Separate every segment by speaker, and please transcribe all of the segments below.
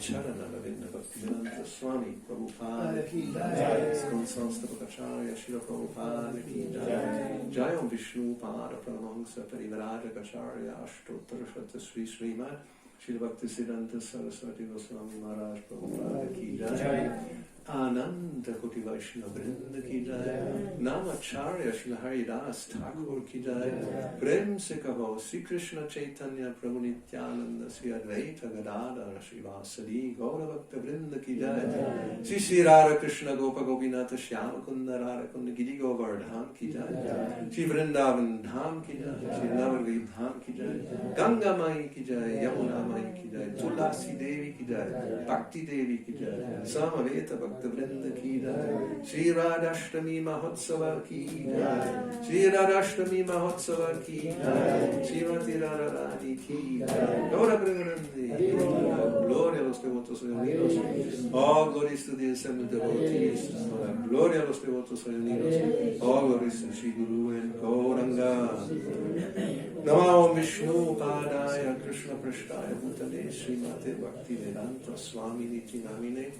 Speaker 1: Charanaravinda Bhaktivedanta Swami Prabhupada ki jai, Iskon Sanstapakacharya Shila Prabhupada ki jai, Jayam Vishnu Pada Paramahamsa Parivarajagacharya Ashtottara Shata Sri Srimad Shila Bhaktisiddhanta Saraswati Goswami Maharaj Prabhupada ki jai, Ananda Koti Vaishnava Vrinda ki jai, Namacharya Shila Haridas Thakur ki jai, Prem se kaho Sri Krishna Chaitanya Prabhu Nityananda Sri Advaita Gadadhara Sri Vasadi Gaura Bhakta Vrinda ki jai, Sri Sri Radha Krishna Gopa Gopinatha Shyama Kunda Radha Kunda Giri Govardhan ki jai, Sri Vrindavan Dham ki jai, Sri Navagrih Dham ki jai, Ganga Mai ki jai, Yamuna Mai ki jai, Tulasi Devi ki jai, Bhakti Devi ki jai, Samaveta Bhakta Vrinda ki jai, Sri Radhastami Mahotsava ki jai, Sri Radhastami Mahotsava ki jai, Srimati Radharani ki jai, Gaura Premanandi, Gloria a los devotos reunidos, all glories to the assembled devotees, Gloria a los devotos reunidos, all glories to Sri Guru and Gauranga. Namo Vishnu Padaya Krishna Prashtaya Bhutale Srimate Bhakti Vedanta Swami Niti Namine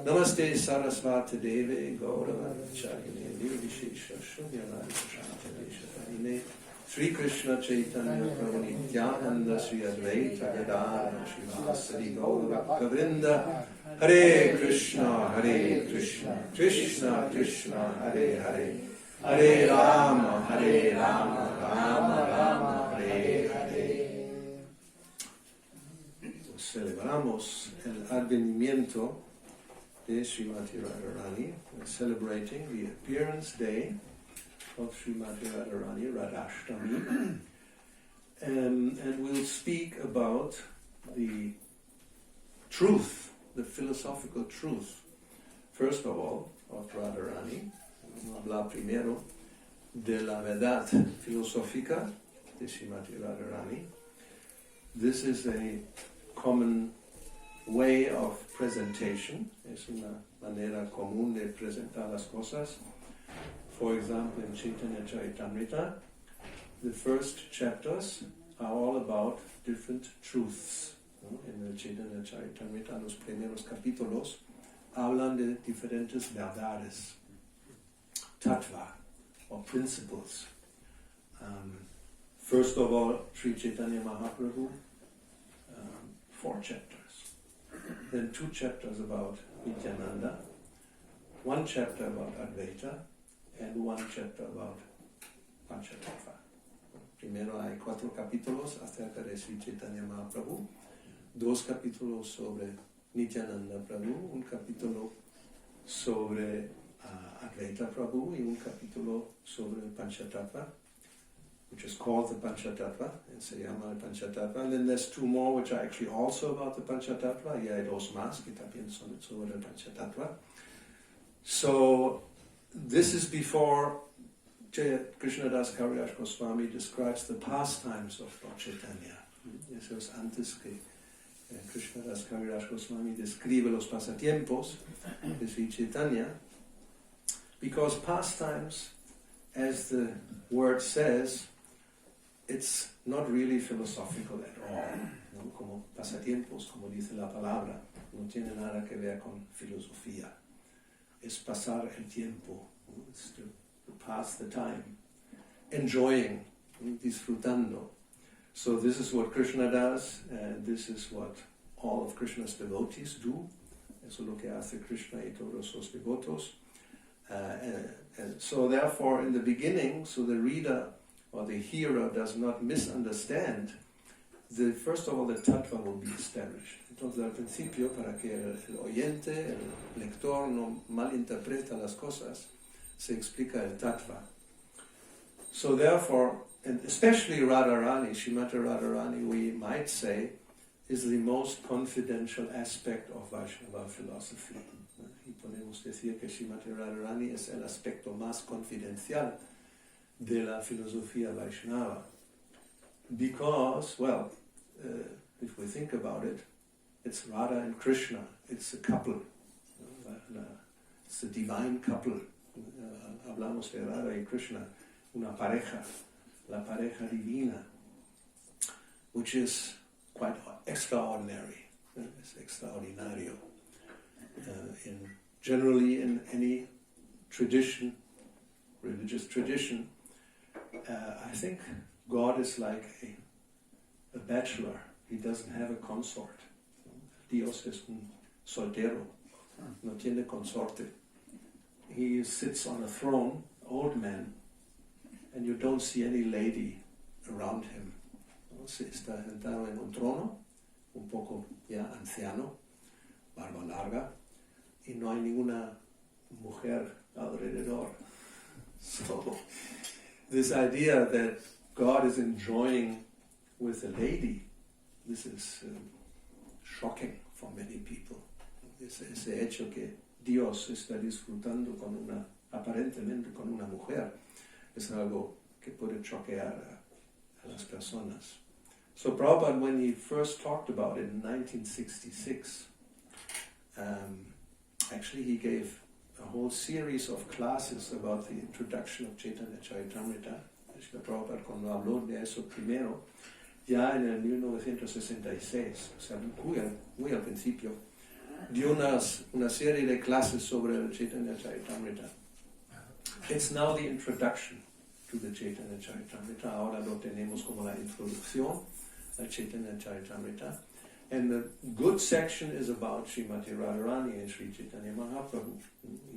Speaker 1: Namaste Sarasvati Deve Gauravacharine Nirvishesha Shunyavadi Shantarine Sri Krishna Chaitanya Prabhu Nityananda Sri Advaita Gadadhara Sri Vasadi Gauravakta Vrinda Hare Krishna Krishna Krishna Hare Hare Hare Rama Rama Rama Hare Hare. Celebramos el advenimiento de Srimati Radharani, celebrating the appearance day of Srimati Radharani, Radhastami, and we'll speak about the truth, the philosophical truth, first of all, of Radharani. Hablar primero de la verdad filosófica de Srimati Radharani. This is a common way of presentation. Es una manera común de presentar las cosas. For example, in Chaitanya Charitamrita, the first chapters are all about different truths. En el Chaitanya Charitamrita, los primeros capítulos hablan de diferentes verdades, tattva, or principles. First of all, Sri Chaitanya Mahaprabhu, 4 chapters. Then 2 chapters about Nityananda, 1 chapter about Advaita, and 1 chapter about Panchatattva. Primero hay 4 capítulos acerca de Sri Chaitanya Mahaprabhu, 2 capítulos sobre Nityananda Prabhu, 1 capítulo sobre Advaita Prabhu y 1 capítulo sobre Panchatattva, which is called the Panchatattva, and se llama el Panchatattva. And then there's 2 more which are actually also about the Panchatattva, y hay 2 más que también son sobre el Panchatattva. So this is before Krishnadas Kaviraj Goswami describes the pastimes of Lord Chaitanya. Eso es antes que Krishnadas Kaviraj Goswami describe los pasatiempos de Sri Chaitanya, because pastimes, as the word says, it's not really philosophical at all. ¿No? Como pasatiempos, como dice la palabra, no tiene nada que ver con filosofía. Es pasar el tiempo. It's to pass the time, enjoying, disfrutando. So this is what Krishna does, and this is what all of Krishna's devotees do. Eso es lo que hace Krishna y todos los devotos. And so therefore in the beginning, so the reader or the hearer does not misunderstand, first of all the tattva will be established. Entonces al principio, para que el oyente, el lector no malinterpreta las cosas, se explica el tattva. So therefore, and especially Radharani, Srimati Radharani, we might say, is the most confidential aspect of Vaishnava philosophy. Y podemos decir que Srimati Radharani es el aspecto más confidencial de la filosofía Vaishnava. Because, well, if we think about it, it's Radha and Krishna, it's a couple, it's a divine couple. Hablamos de Radha y Krishna, una pareja, la pareja divina, which is quite extraordinary. Es extraordinario. Generally in any tradition, religious tradition, I think God is like a bachelor. He doesn't have a consort. Dios es un soltero, no tiene consorte. He sits on a throne, old man, and you don't see any lady around him. Se está sentado en un trono, un poco ya anciano, barba larga, y no hay ninguna mujer alrededor. So, this idea that God is enjoying with a lady, this is shocking for many people. Ese hecho que Dios está disfrutando aparentemente con una mujer, es algo que puede choquear a las personas. So Prabhupada, when he first talked about it in 1966, actually he gave a whole series of classes about the introduction of Chaitanya Charitamrita. Prabhupada, cuando habló de eso primero, ya en el 1966, o sea, muy al principio, dio una serie de clases sobre el Chaitanya Charitamrita. It's now the introduction to the Chaitanya Charitamrita. Ahora lo tenemos como la introducción al Chaitanya Charitamrita. And the good section is about Srimati Radharani and Sri Chaitanya Mahaprabhu.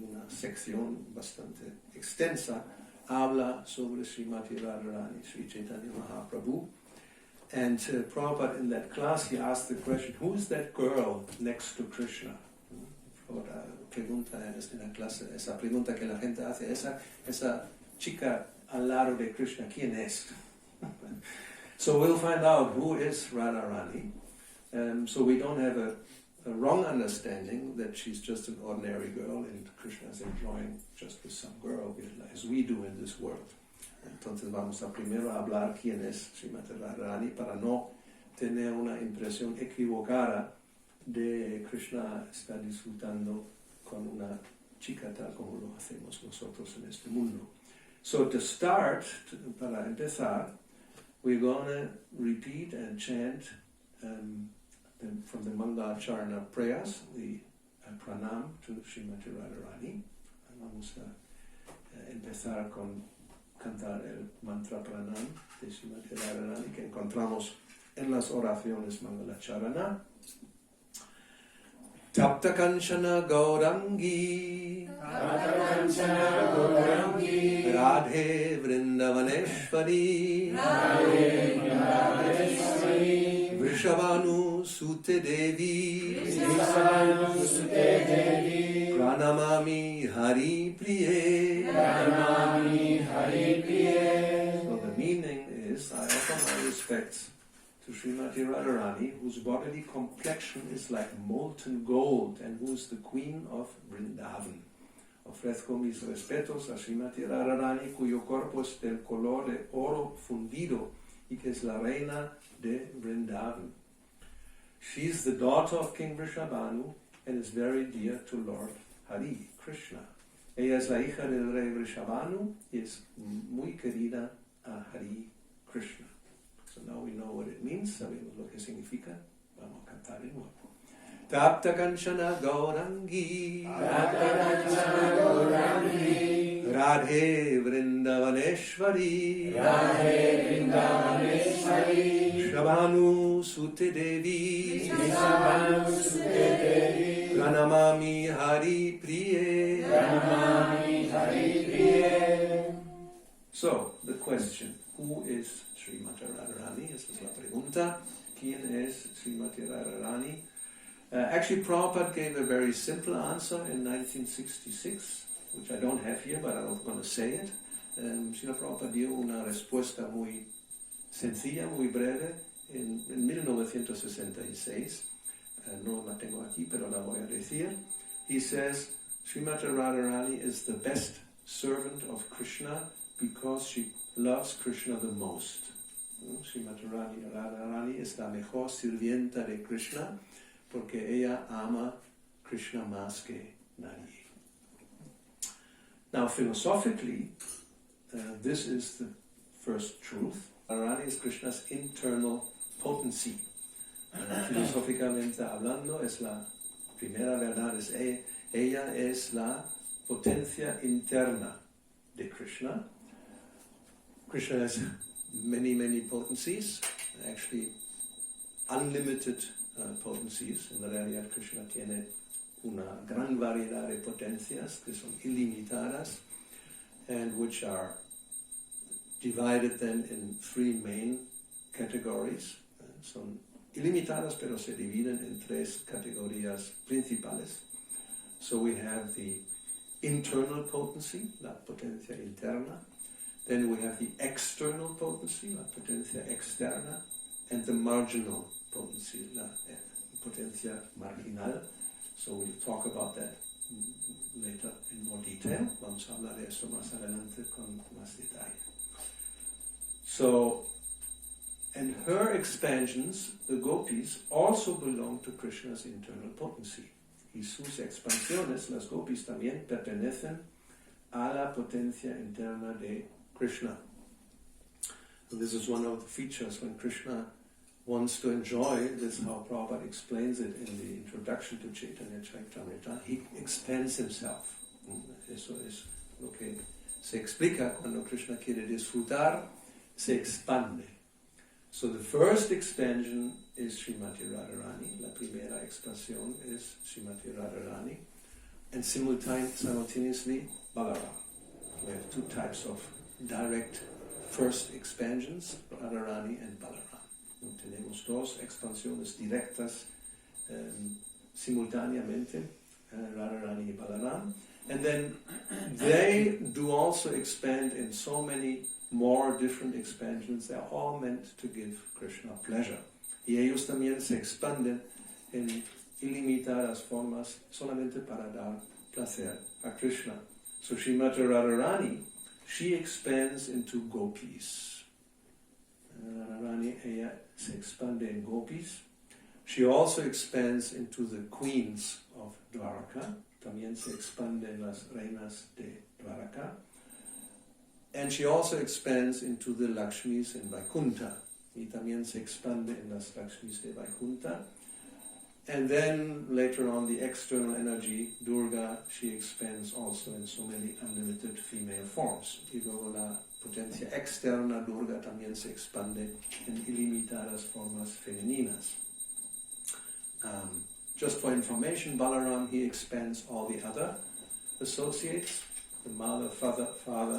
Speaker 1: Una sección bastante extensa habla sobre Srimati Radharani, Sri Chaitanya Mahaprabhu. And Prabhupada, in that class, he asked the question, who is that girl next to Krishna? Prabhupada pregunta en la clase, esa pregunta que la gente hace, esa chica al lado de Krishna, ¿quién es? So we'll find out who is Radharani. So we don't have a wrong understanding that she's just an ordinary girl and Krishna is enjoying just with some girl, as we do in this world. Entonces vamos a primero hablar quién es Srimati Radharani para no tener una impresión equivocada de Krishna está disfrutando con una chica tal como lo hacemos nosotros en este mundo. So to start, para empezar, we're going to repeat and chant from the Mangalacharana prayers, the pranam to Srimati Radharani. Vamos a empezar con cantar el mantra pranam de Srimati Radharani que encontramos en las oraciones Mangalacharana. Tapta Kanchana Gaurangi Radhe Vrindavaneshwari Vrishabhanu Sute Devi Pranamami Hari Priye. So the meaning is, I offer my respects to Srimati Radharani, whose bodily complexion is like molten gold and who is the queen of Vrindavan. Ofrezco mis respetos a Srimati Radharani, cuyo cuerpo es del color de oro fundido y que es la reina de Vrindavan. She is the daughter of King Vrishabhanu and is very dear to Lord Hari, Krishna. Ella es la hija del rey Vrishabhanu y es muy querida a Hari, Krishna. So now we know what it means, sabemos lo que significa. Vamos a cantar de nuevo. Tapta Kanchana Gaurangi Radhe Vrindavaneshwari Shabhanu Sute Devi Pranamami Hari Priye. So, the question, who is Srimati Radharani? Esa es la pregunta. ¿Quién es Srimati Radharani? Actually, Prabhupada gave a very simple answer in 1966, which I don't have here, but I'm going to say it. Srila Prabhupada dio una respuesta muy sencilla, muy breve, en 1966. No la tengo aquí, pero la voy a decir. He says, Srimati Radharani is the best servant of Krishna because she loves Krishna the most. Srimati Radharani es la mejor sirvienta de Krishna porque ella ama Krishna más que nadie. Now, philosophically, this is the first truth. Radharani is Krishna's internal potency. Filosóficamente hablando, es la primera verdad es ella es la potencia interna de Krishna. Krishna has many, many potencies, actually unlimited potencies. En realidad Krishna tiene una gran variedad de potencias que son ilimitadas and which are divided then in three main categories. Son ilimitadas pero se dividen en tres categorías principales. So we have the internal potency, la potencia interna. Then we have the external potency, la potencia externa, and the marginal potency, la potencia marginal. So we'll talk about that later in more detail. Vamos a hablar de eso más adelante con más detalle. So, and her expansions, the gopis, also belong to Krishna's internal potency. Y sus expansiones, las gopis, también pertenecen a la potencia interna de Krishna. And this is one of the features when Krishna wants to enjoy, this is how Prabhupada explains it in the introduction to Chaitanya Charitamrita, he expands himself. Eso es lo que se explica cuando Krishna quiere disfrutar, se expande. So the first expansion is Srimati Radharani, la primera expansión es Srimati Radharani, and simultaneously Balaram. We have two types of direct first expansions, Radharani and Balaram. Tenemos dos expansiones directas simultáneamente, Radharani y Balaram. And then they do also expand in so many more different expansions. They're all meant to give Krishna pleasure. Y ellos también se expanden en ilimitadas formas solamente para dar placer a Krishna. So Srimati Radharani, she expands into gopis. Radharani, ella se expande en gopis. She also expands into the queens of Dwaraka. También se expande en las reinas de Dwaraka. And she also expands into the Lakshmis in Vaikuntha. Y también se expande en las Lakshmis de Vaikuntha. And then later on, the external energy, Durga, she expands also in so many unlimited female forms. Y luego la potencia externa, Durga, también se expande en ilimitadas formas femeninas. Just for information, Balaram, he expands all the other associates, the mother, father,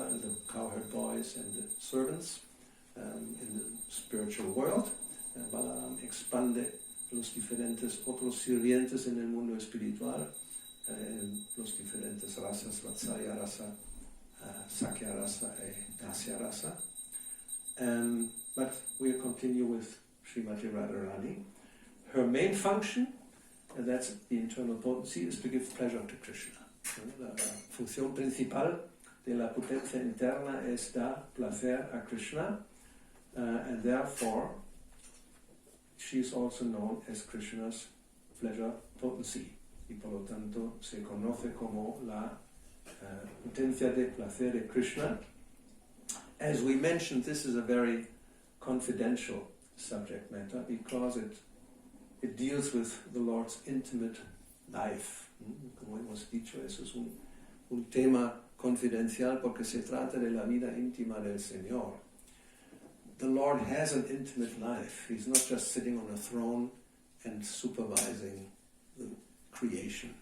Speaker 1: and the cowherd boys and the servants in the spiritual world. Balaram expande los diferentes otros sirvientes en el mundo espiritual, los diferentes razas, Vatsalya rasa, Sakya rasa, Dasya rasa. But we'll continue with Srimati Radharani. Her main function, and that's the internal potency, is to give pleasure to Krishna. La función principal de la potencia interna es dar placer a Krishna, and therefore she is also known as Krishna's pleasure potency. Y por lo tanto se conoce como la potencia de placer de Krishna. As we mentioned, this is a very confidential subject matter because it deals with the Lord's intimate life. Como hemos dicho, eso es un tema confidencial porque se trata de la vida íntima del Señor. The Lord has an intimate life. He's not just sitting on a throne and supervising the creation.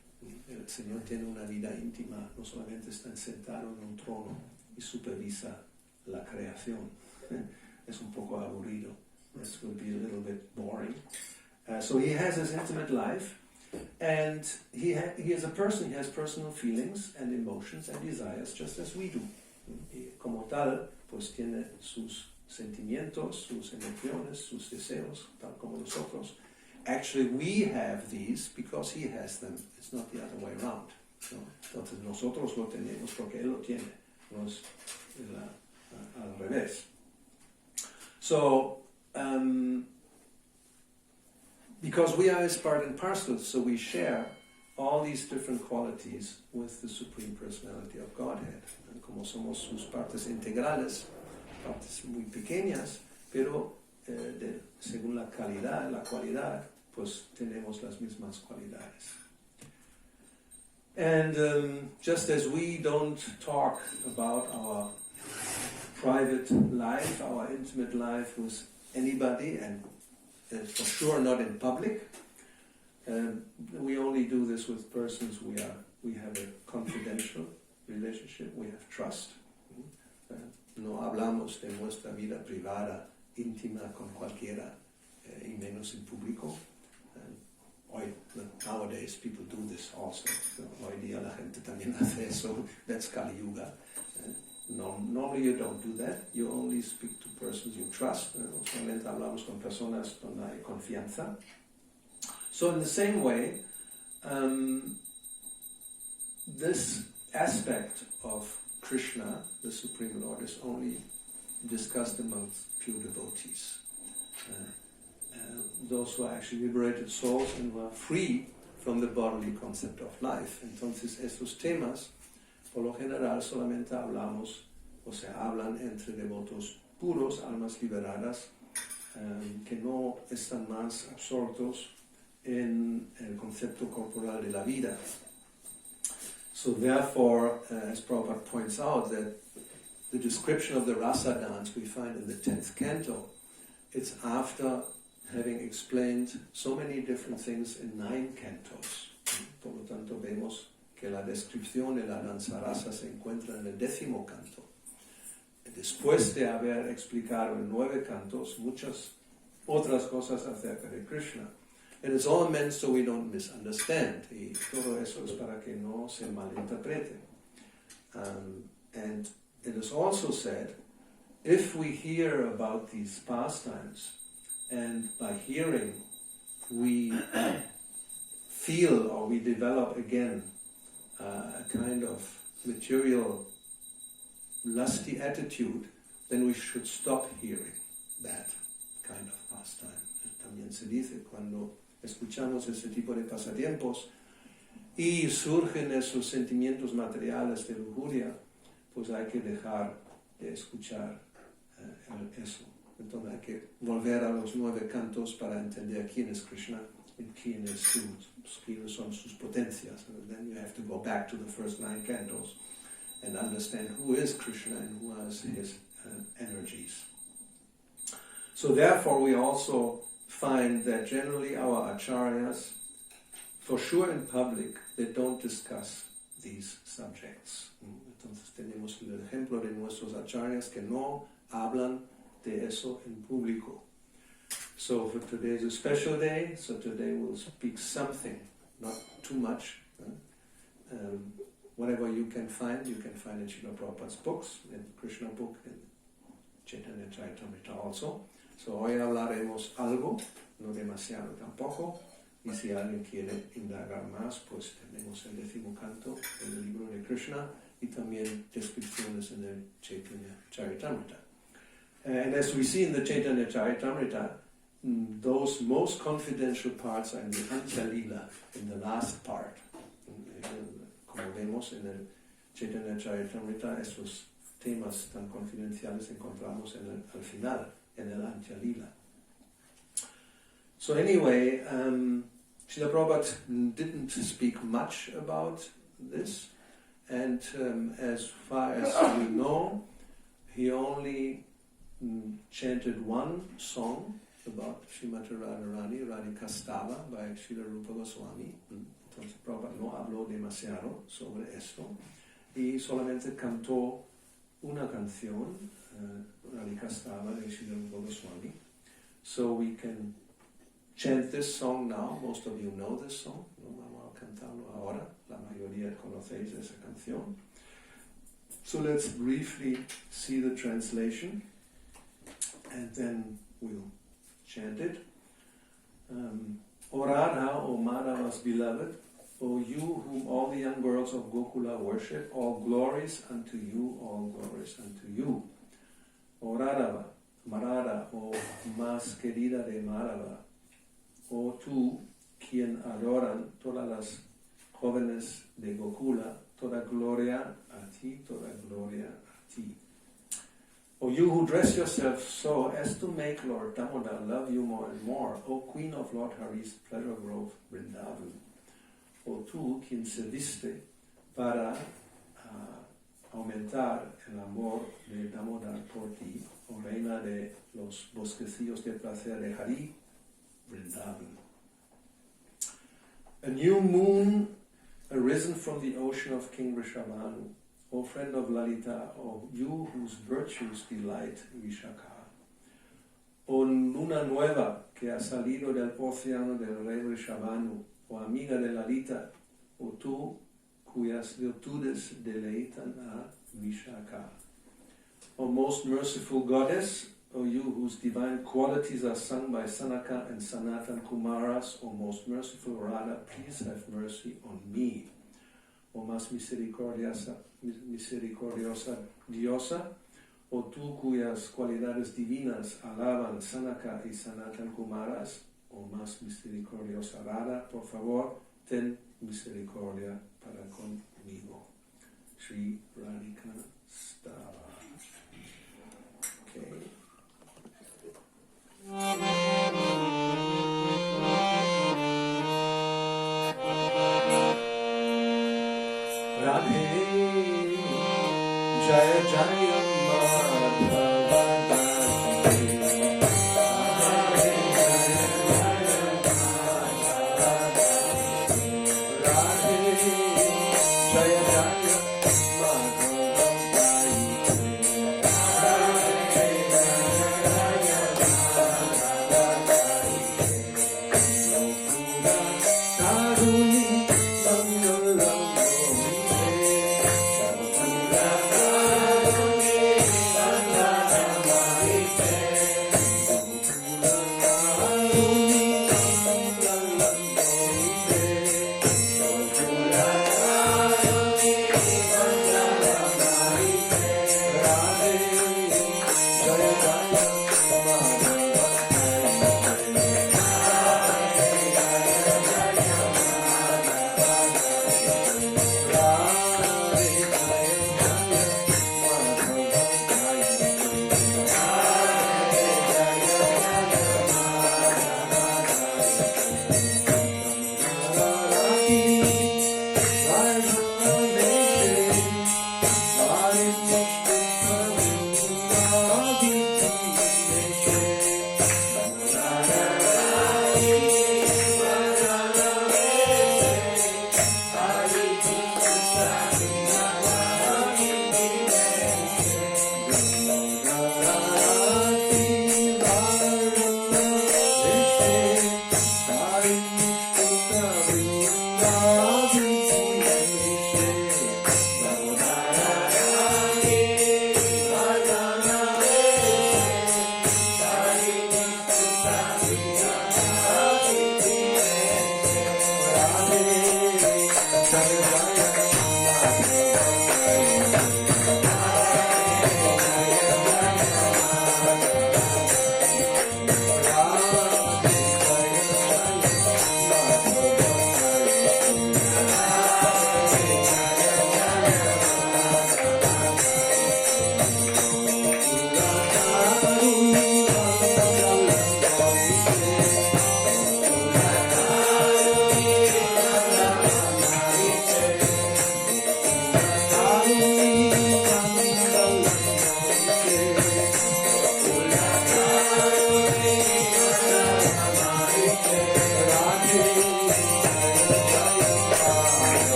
Speaker 1: El Señor tiene una vida íntima, no solamente está sentado en un trono y supervisa la creación. Es un poco aburrido. This will be a little bit boring. So he has his intimate life, and he is a person, he has personal feelings and emotions and desires just as we do. Y como tal, pues tiene sus sentimientos, sus emociones, sus deseos, tal como nosotros. Actually, we have these because he has them. It's not the other way around. ¿No? Entonces nosotros lo tenemos porque él lo tiene. No es al revés. So, because we are his part and parcel, so we share all these different qualities with the Supreme Personality of Godhead. And como somos sus partes integrales, partes muy pequeñas, pero según la calidad, la cualidad, pues tenemos las mismas cualidades. And just as we don't talk about our private life, our intimate life with anybody, and for sure not in public, we only do this with persons we have a confidential relationship, we have trust. No hablamos de nuestra vida privada, íntima con cualquiera, y menos en público. Nowadays people do this also. Hoy día la gente también hace eso. That's Kali Yuga. Normally you don't do that. You only speak to persons you trust. Solamente hablamos con personas donde hay confianza. So in the same way, this aspect of Krishna, the Supreme Lord, is only discussed amongst pure devotees. Those who are actually liberated souls and who are free from the bodily concept of life. Entonces estos temas, por lo general, solamente hablamos, o se hablan entre devotos puros, almas liberadas, que no están más absortos en el concepto corporal de la vida. So therefore, as Prabhupada points out, that the description of the rasa dance we find in the 10th canto, it's after having explained so many different things in 9 cantos. Por lo tanto, vemos que la descripción de la danza rasa se encuentra en el 10º canto. Después de haber explicado en 9 cantos muchas otras cosas acerca de Krishna. And it's all meant so we don't misunderstand. Y todo eso es para que no se malinterprete. And it is also said, if we hear about these pastimes, and by hearing we feel or we develop again a kind of material lusty attitude, then we should stop hearing that kind of pastime. También se dice, cuando escuchamos ese tipo de pasatiempos y surgen esos sentimientos materiales de lujuria, pues hay que dejar de escuchar eso. Entonces hay que volver a los 9 cantos para entender quién es Krishna y quiénes son sus potencias. And then you have to go back to the first 9 cantos and understand who is Krishna and who are his energies. So therefore we also find that generally our acharyas, for sure in public, they don't discuss these subjects. Entonces tenemos el ejemplo de nuestros acharyas que no hablan de eso en público. So for today is a special day, so today we'll speak something, not too much. Whatever you can find in Srila Prabhupada's books, in Krishna book, in Chaitanya Charitamrita also. So hoy hablaremos algo, no demasiado tampoco, y si alguien quiere indagar más, pues tenemos el 10º canto en el libro de Krishna y también descripciones en el Chaitanya Charitamrita. And as we see in the Chaitanya Charitamrita, those most confidential parts are in the Antya Lila, in the last part. Como vemos en el Chaitanya Charitamrita, esos temas tan confidenciales encontramos al final, en el Antya Lila. So anyway, Srila Prabhupada didn't speak much about this, and as far as we know, he only chanted one song about Srimati Radharani, Radhastami by Srila Rupa Goswami. Entonces Prabhupada no habló demasiado sobre esto y solamente cantó una canción, Radhastami de Srila Rupa Goswami. So we can chant this song now. Most of you know this song. No vamos a cantarlo ahora. La mayoría conocéis esa canción. So let's briefly see the translation and then we'll chant it. O Radha, O Madhava's beloved, O you whom all the young girls of Gokula worship, all glories unto you, all glories unto you. O Radha, Marada, O más querida de Madhava, O tú, quien adoran todas las jóvenes de Gokula, toda gloria a ti, toda gloria a ti. O you who dress yourself so as to make Lord Damodar love you more and more, O Queen of Lord Hari's pleasure grove, Vrindavan. o tú quien se viste para aumentar el amor de Damodar por ti, o reina de los bosquecillos de placer de Hari, Vrindavan. A new moon arisen from the ocean of King Rishabhanu, O friend of Lalita, O you whose virtues delight Vishaka. O luna nueva que ha salido del océano del rey Rishabhanu, o amiga de Lalita, o tú cuyas virtudes deleitan a Vishaka. O most merciful goddess, O you whose divine qualities are sung by Sanaka and Sanatan Kumaras, O most merciful Radha, please have mercy on me. O más misericordiosa diosa, o tú cuyas cualidades divinas alaban Sanaka y Sanatan Kumaras, o más misericordiosa Radha, por favor, ten misericordia para conmigo. Sri Radhika Stava. Okay. Radhe Jaya Jaya Madhava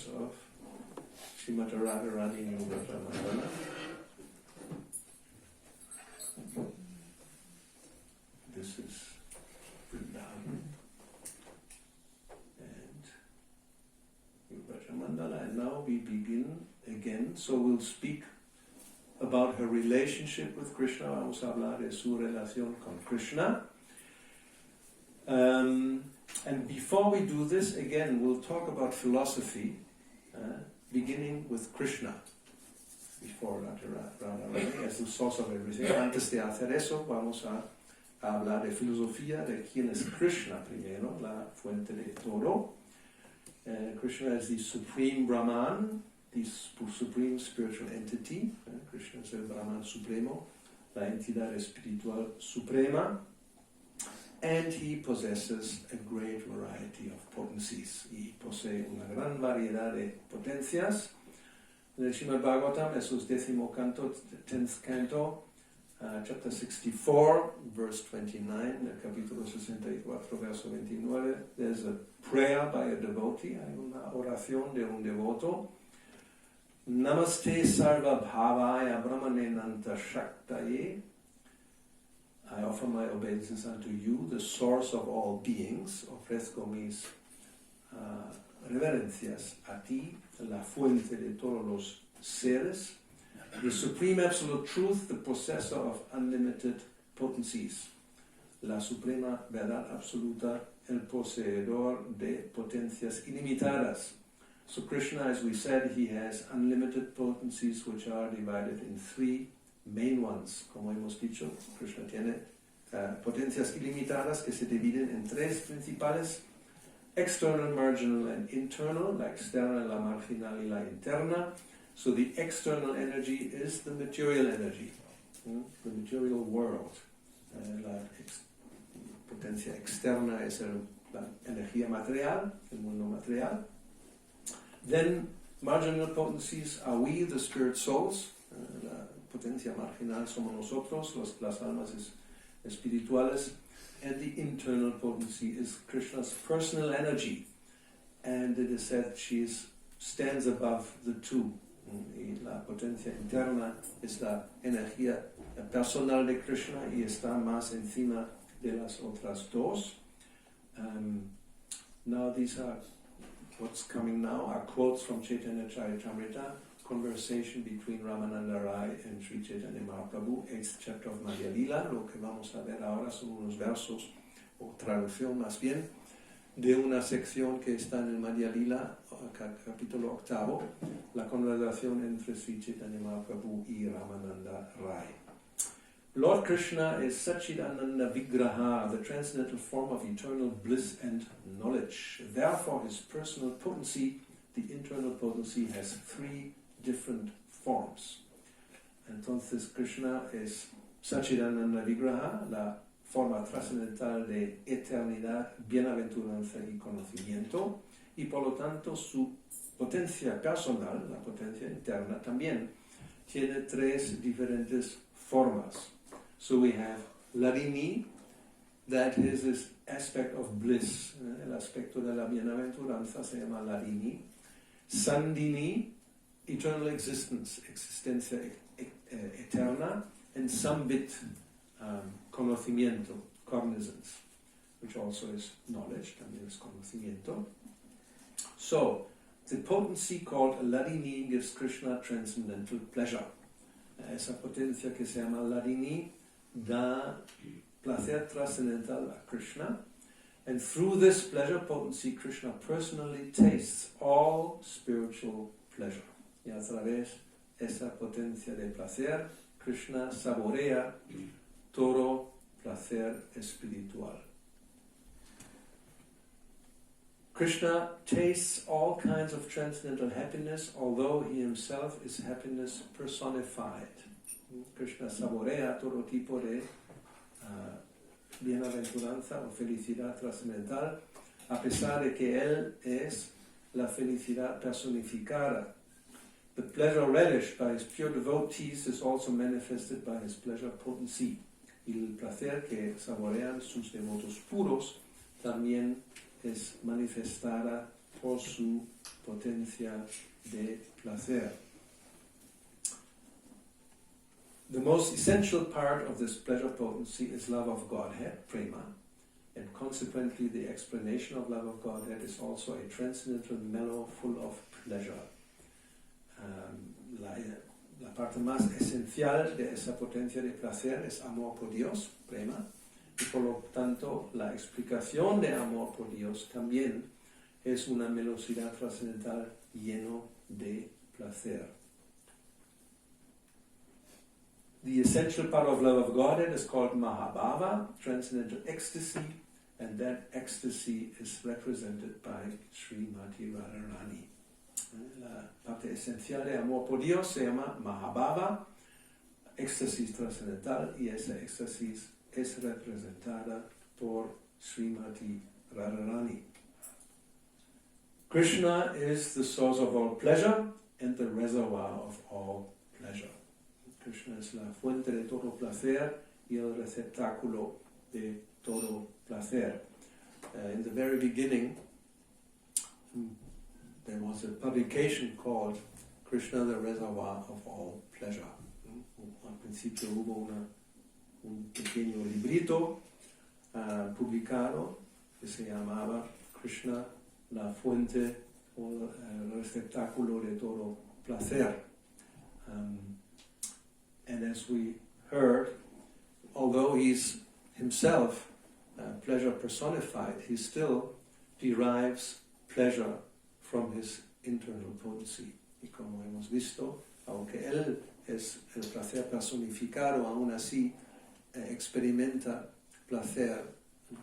Speaker 1: chapters of Srimati Radharani Yoga Mandala. This is Vrindavan and Yoga Mandala. And now we begin again. So we'll speak about her relationship with Krishna. Vamos a hablar de su relación con Krishna. And before we do this, again, we'll talk about philosophy, beginning with Krishna, before Radharani, as the source of everything. Antes de hacer eso, vamos a hablar de filosofía, de quién es Krishna primero, la fuente de todo. Krishna is the supreme Brahman, the supreme spiritual entity. Krishna es el Brahman supremo, la entidad espiritual suprema. And he possesses a great variety of potencies. Y posee una gran variedad de potencias. En el Srimad Bhagavatam, es su 10º canto, 10th canto, chapter 64, verse 29, el capítulo 64, verso 29, there's a prayer by a devotee, hay una oración de un devoto. Namaste sarva bhavaya brahmanenanta shaktaye. I offer my obeisances unto you, the source of all beings. Ofrezco mis reverencias a ti, la fuente de todos los seres, the supreme absolute truth, the possessor of unlimited potencies, la suprema verdad absoluta, el poseedor de potencias ilimitadas. So Krishna, as we said, he has unlimited potencies which are divided in three main ones. Como hemos dicho, Krishna tiene potencias ilimitadas que se dividen en tres principales: external, marginal and internal, la externa, la marginal y la interna. So the external energy is the material energy, the material world. La potencia externa es la energía material, el mundo material. Then marginal potencies are we, the spirit souls. La potencia marginal somos nosotros, las almas espirituales. And the internal potency is Krishna's personal energy. And it is said she stands above the two. Y la potencia interna es la energía personal de Krishna y está más encima de las otras dos. Now these are, what's coming now are quotes from Chaitanya Charitamrita, conversation between Ramananda Rai and Sri Chaitanya Mahaprabhu, 8th chapter of Madhya Lila. Lo que vamos a ver ahora son unos versos, o traducción más bien, de una sección que está en el Madhya Lila, capítulo 8, la conversación entre Sri Chaitanya Mahaprabhu y Ramananda Rai. Lord Krishna is Satchidananda Vigraha, the transcendental form of eternal bliss and knowledge. Therefore, his personal potency, the internal potency, has three different forms. Entonces, Krishna es Satchidananda Vigraha, la forma trascendental de eternidad, bienaventuranza y conocimiento, y por lo tanto su potencia personal, la potencia interna, también tiene tres diferentes formas. So we have Larini, that is this aspect of bliss, el aspecto de la bienaventuranza se llama Larini. Sandini, eternal existence, existencia eterna, and Sambit, conocimiento, cognizance, which also is knowledge, también es conocimiento. So, the potency called Larini gives Krishna transcendental pleasure. Esa potencia que se llama Larini da placer trascendental a Krishna, and through this pleasure potency, Krishna personally tastes all spiritual pleasure. Y a través de esa potencia de placer, Krishna saborea todo placer espiritual. Krishna tastes all kinds of transcendental happiness, although he himself is happiness personified. Krishna saborea todo tipo de bienaventuranza o felicidad trascendental, a pesar de que él es la felicidad personificada. The pleasure relished by his pure devotees is also manifested by his pleasure potency. Y el placer que saborean sus devotos puros también es manifestada por su potencia de placer. The most essential part of this pleasure potency is love of Godhead, prema, and consequently the explanation of love of Godhead is also a transcendental mellow full of pleasure. La parte más esencial de esa potencia de placer es amor por Dios, prema, y por lo tanto la explicación de amor por Dios también es una melosidad trascendental lleno de placer. The essential part of love of Godhead is called Mahabhava, transcendental ecstasy, and that ecstasy is represented by Srimati Radharani. La parte esencial de amor por Dios se llama Mahabhava, éxtasis trascendental, y esa éxtasis es representada por Srimati Radharani. Krishna is the source of all pleasure and the reservoir of all pleasure. Krishna es la fuente de todo placer y el receptáculo de todo placer. In the very beginning, there was a publication called Krishna, the Reservoir of All Pleasure. Al principio hubo un pequeño librito publicado que se llamaba Krishna, la fuente o el receptáculo de todo placer. And as we heard, although he's himself pleasure personified, he still derives pleasure from his internal potency. Y como hemos visto, aunque él es el placer personificado, aún así experimenta placer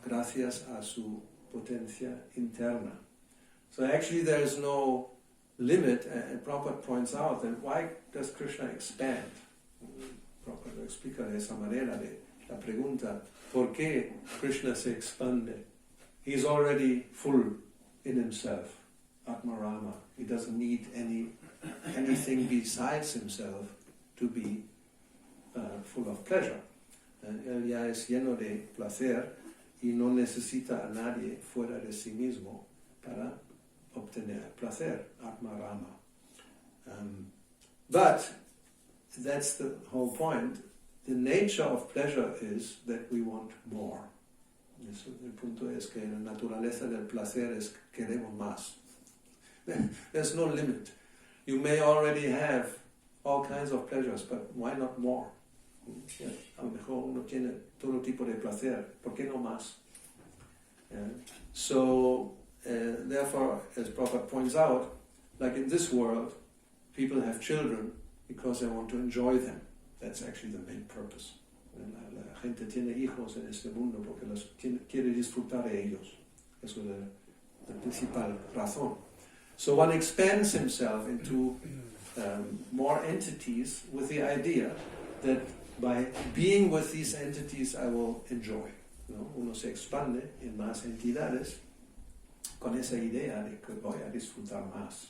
Speaker 1: gracias a su potencia interna. So actually there is no limit, and Prabhupada points out that why does Krishna expand? Prabhupada lo explica de esa manera, de la pregunta, ¿por qué Krishna se expande? He's already full in himself, Atmarama. He doesn't need anything besides himself to be full of pleasure. Él ya es lleno de placer y no necesita a nadie fuera de sí mismo para obtener placer, Atmarama. But that's the whole point. The nature of pleasure is that we want more. Eso, el punto es que la naturaleza del placer es queremos más. There's no limit. You may already have all kinds of pleasures, but why not more? A lo mejor uno tiene todo tipo de placer, ¿por qué no más? So, therefore, as Prabhupada points out, like in this world, people have children because they want to enjoy them. That's actually the main purpose. La gente tiene hijos en este mundo porque quiere disfrutar de ellos. Eso es la principal razón. So one expands himself into more entities with the idea that by being with these entities I will enjoy. ¿No? Uno se expande en más entidades con esa idea de que voy a disfrutar más.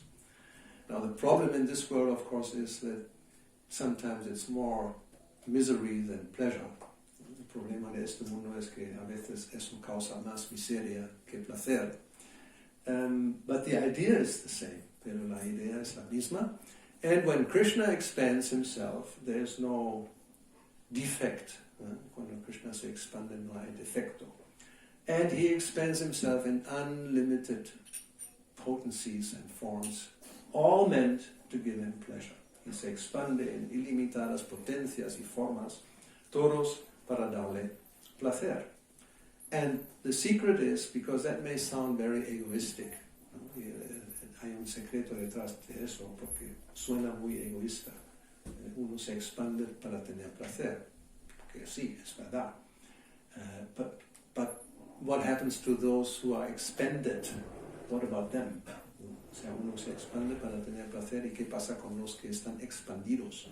Speaker 1: Now the problem in this world, of course, is that sometimes it's more misery than pleasure. El problema de este mundo es que a veces eso causa más miseria que placer. But the idea is the same, pero la idea es la misma. And when Krishna expands himself, there's no defect. Cuando Krishna se expande no hay defecto. And he expands himself in unlimited potencies and forms, all meant to give him pleasure. Y se expande en ilimitadas potencias y formas, todos para darle placer. And the secret is, because that may sound very egoistic, ¿no? Hay un secreto detrás de eso, porque suena muy egoísta. Uno se expande para tener placer, porque sí, es verdad. But what happens to those who are expanded? What about them? O sea, uno se expande para tener placer, ¿y qué pasa con los que están expandidos?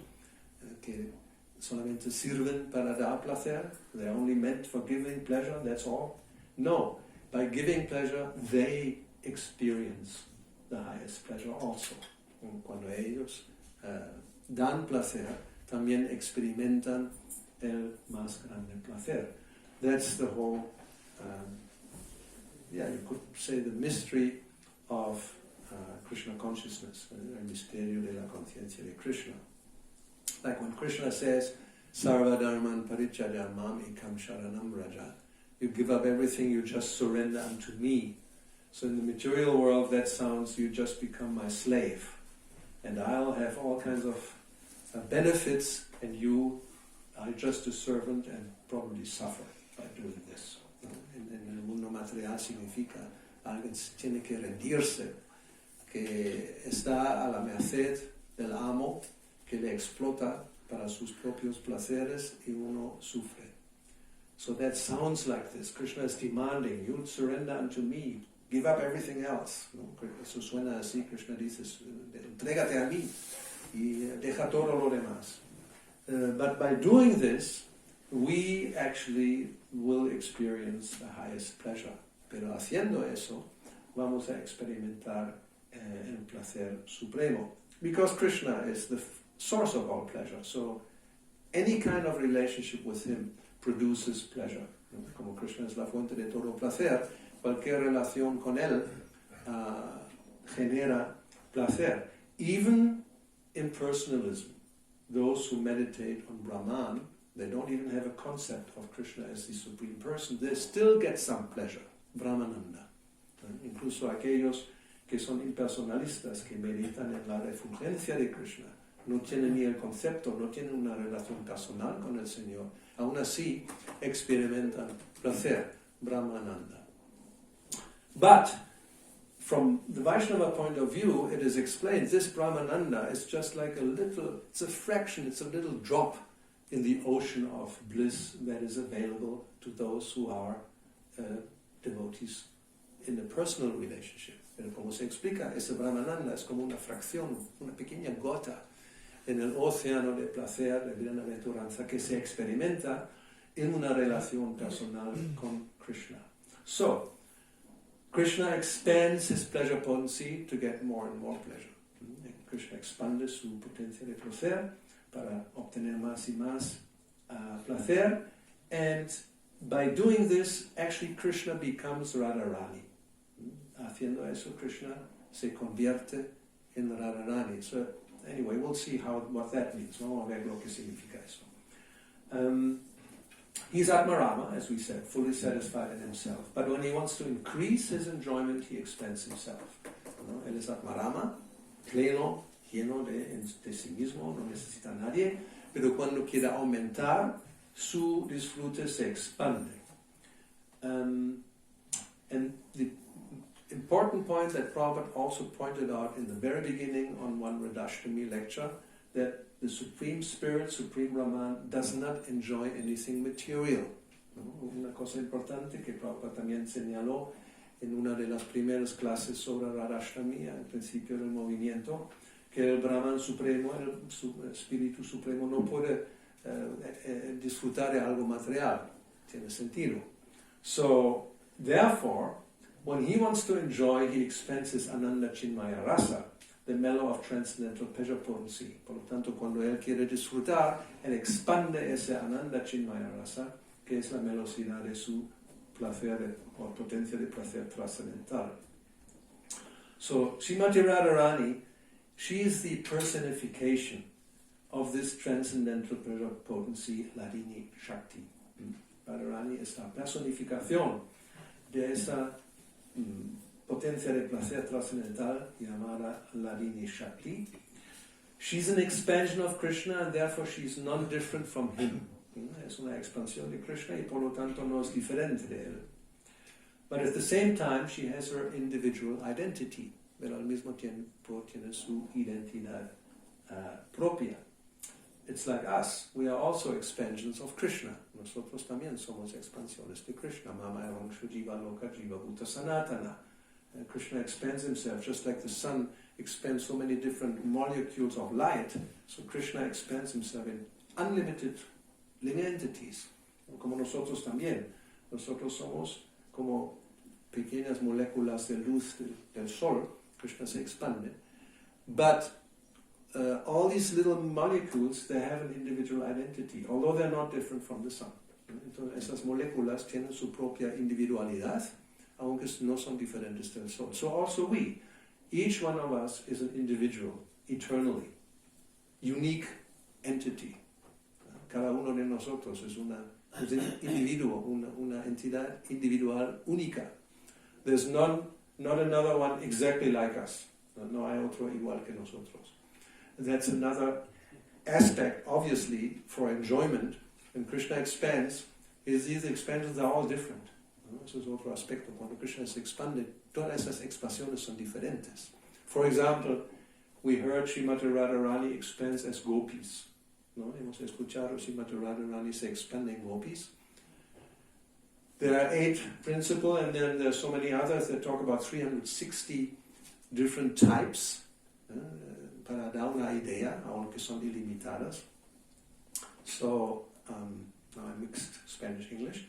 Speaker 1: Que solamente sirven para dar placer? They're only meant for giving pleasure, that's all? No. By giving pleasure, they experience the highest pleasure also. Cuando ellos dan placer, también experimentan el más grande placer. That's the whole, you could say the mystery of Krishna consciousness, el misterio de la conciencia de Krishna. Like when Krishna says, Sarva dharman parityajya mam ekam sharanam raja, you give up everything, you just surrender unto me. So in the material world that sounds, you just become my slave, and I'll have all kinds of benefits, and you are just a servant and probably suffer by doing this. En el mundo material significa alguien tiene que rendirse, que está a la merced del amo, que le explota para sus propios placeres y uno sufre. So that sounds like this. Krishna is demanding, you surrender unto me, give up everything else. ¿No? Eso suena así, Krishna dice, entrégate a mí y deja todo lo demás. But by doing this, we actually will experience the highest pleasure. Pero haciendo eso, vamos a experimentar el placer supremo. Because Krishna is the source of all pleasure. So any kind of relationship with him produces pleasure. Como Krishna es la fuente de todo placer, cualquier relación con él genera placer. Even impersonalism, those who meditate on Brahman, they don't even have a concept of Krishna as the supreme person, they still get some pleasure, Brahmananda. Incluso aquellos que son impersonalistas, que meditan en la refulgencia de Krishna, no tienen ni el concepto, no tienen una relación personal con el Señor, aún así experimentan placer, Brahmananda. But from the Vaishnava point of view, it is explained, this Brahmananda is just like a little, it's a fraction, it's a little drop in the ocean of bliss that is available to those who are devotees in a personal relationship. Pero como se explica, ese Brahmananda es como una fracción, una pequeña gota en el océano de placer, de bienaventuranza que se experimenta en una relación personal con Krishna. So, Krishna expands his pleasure potency to get more and more pleasure. Krishna expande su potencia de placer para obtener más y más placer, and by doing this, actually Krishna becomes Radharani. Haciendo eso, Krishna se convierte en Radharani. So anyway, we'll see what that means. Vamos a ver lo que significa eso. He's Atmarama, as we said, fully satisfied in himself. But when he wants to increase his enjoyment, he expands himself. ¿No? Él es Atmarama, pleno, lleno de sí mismo, no necesita a nadie, pero cuando quiere aumentar, su disfrute se expande. And the important point that Prabhupada also pointed out in the very beginning on one Radhastami lecture, that the Supreme Spirit, Supreme Brahman, does not enjoy anything material. ¿No? Una cosa importante que Prabhupada también señaló en una de las primeras clases sobre Radhastami, al principio del movimiento, que el Brahman Supremo, el Espíritu Supremo, no puede disfrutar de algo material. Tiene sentido. So, therefore, when he wants to enjoy, he expands his Ananda Chinmaya Rasa, the mellow of transcendental pleasure potency. Por lo tanto, cuando él quiere disfrutar, él expande ese Ananda Chinmaya Rasa, que es la melosidad de su placer o potencia de placer trascendental. So, Srimati Radharani, she is the personification of this transcendental pleasure potency, Ladini Shakti. Radharani es la personificación de esa potencia de placer trascendental llamada Ladini Shakti. She's an expansion of Krishna and therefore she's non-different from him. Es una expansión de Krishna y por lo tanto no es diferente de él. But at the same time she has her individual identity, pero al mismo tiempo tiene su identidad propia. It's like us, we are also expansions of Krishna. Nosotros también somos expansiones de Krishna. Mama Erangshu Jiva Loka Jiva Bhuta Sanatana. Krishna expands himself just like the sun expands so many different molecules of light. So Krishna expands himself in unlimited living entities. Como nosotros también. Nosotros somos como pequeñas moléculas de luz del sol. Krishna se expande. But all these little molecules, they have an individual identity, although they're not different from the sun. Entonces, esas moléculas tienen su propia individualidad, aunque no son diferentes del Sol. So also we, each one of us is an individual, eternally, unique entity. Cada uno de nosotros es un individuo, una entidad individual única. There's not another one exactly like us. No hay otro igual que nosotros. That's another aspect, obviously, for enjoyment. When Krishna expands, these expansions are all different. Eso es otro aspecto. Cuando Krishna se expande, todas esas expansiones son diferentes. For example, we heard Srimati Radharani expands as gopis. ¿No? Hemos escuchado Srimati Radharani se expande en gopis. There are 8 principal, and then there are so many others that talk about 360 different types, para dar una idea, aunque son ilimitadas. So, now I mixed Spanish-English.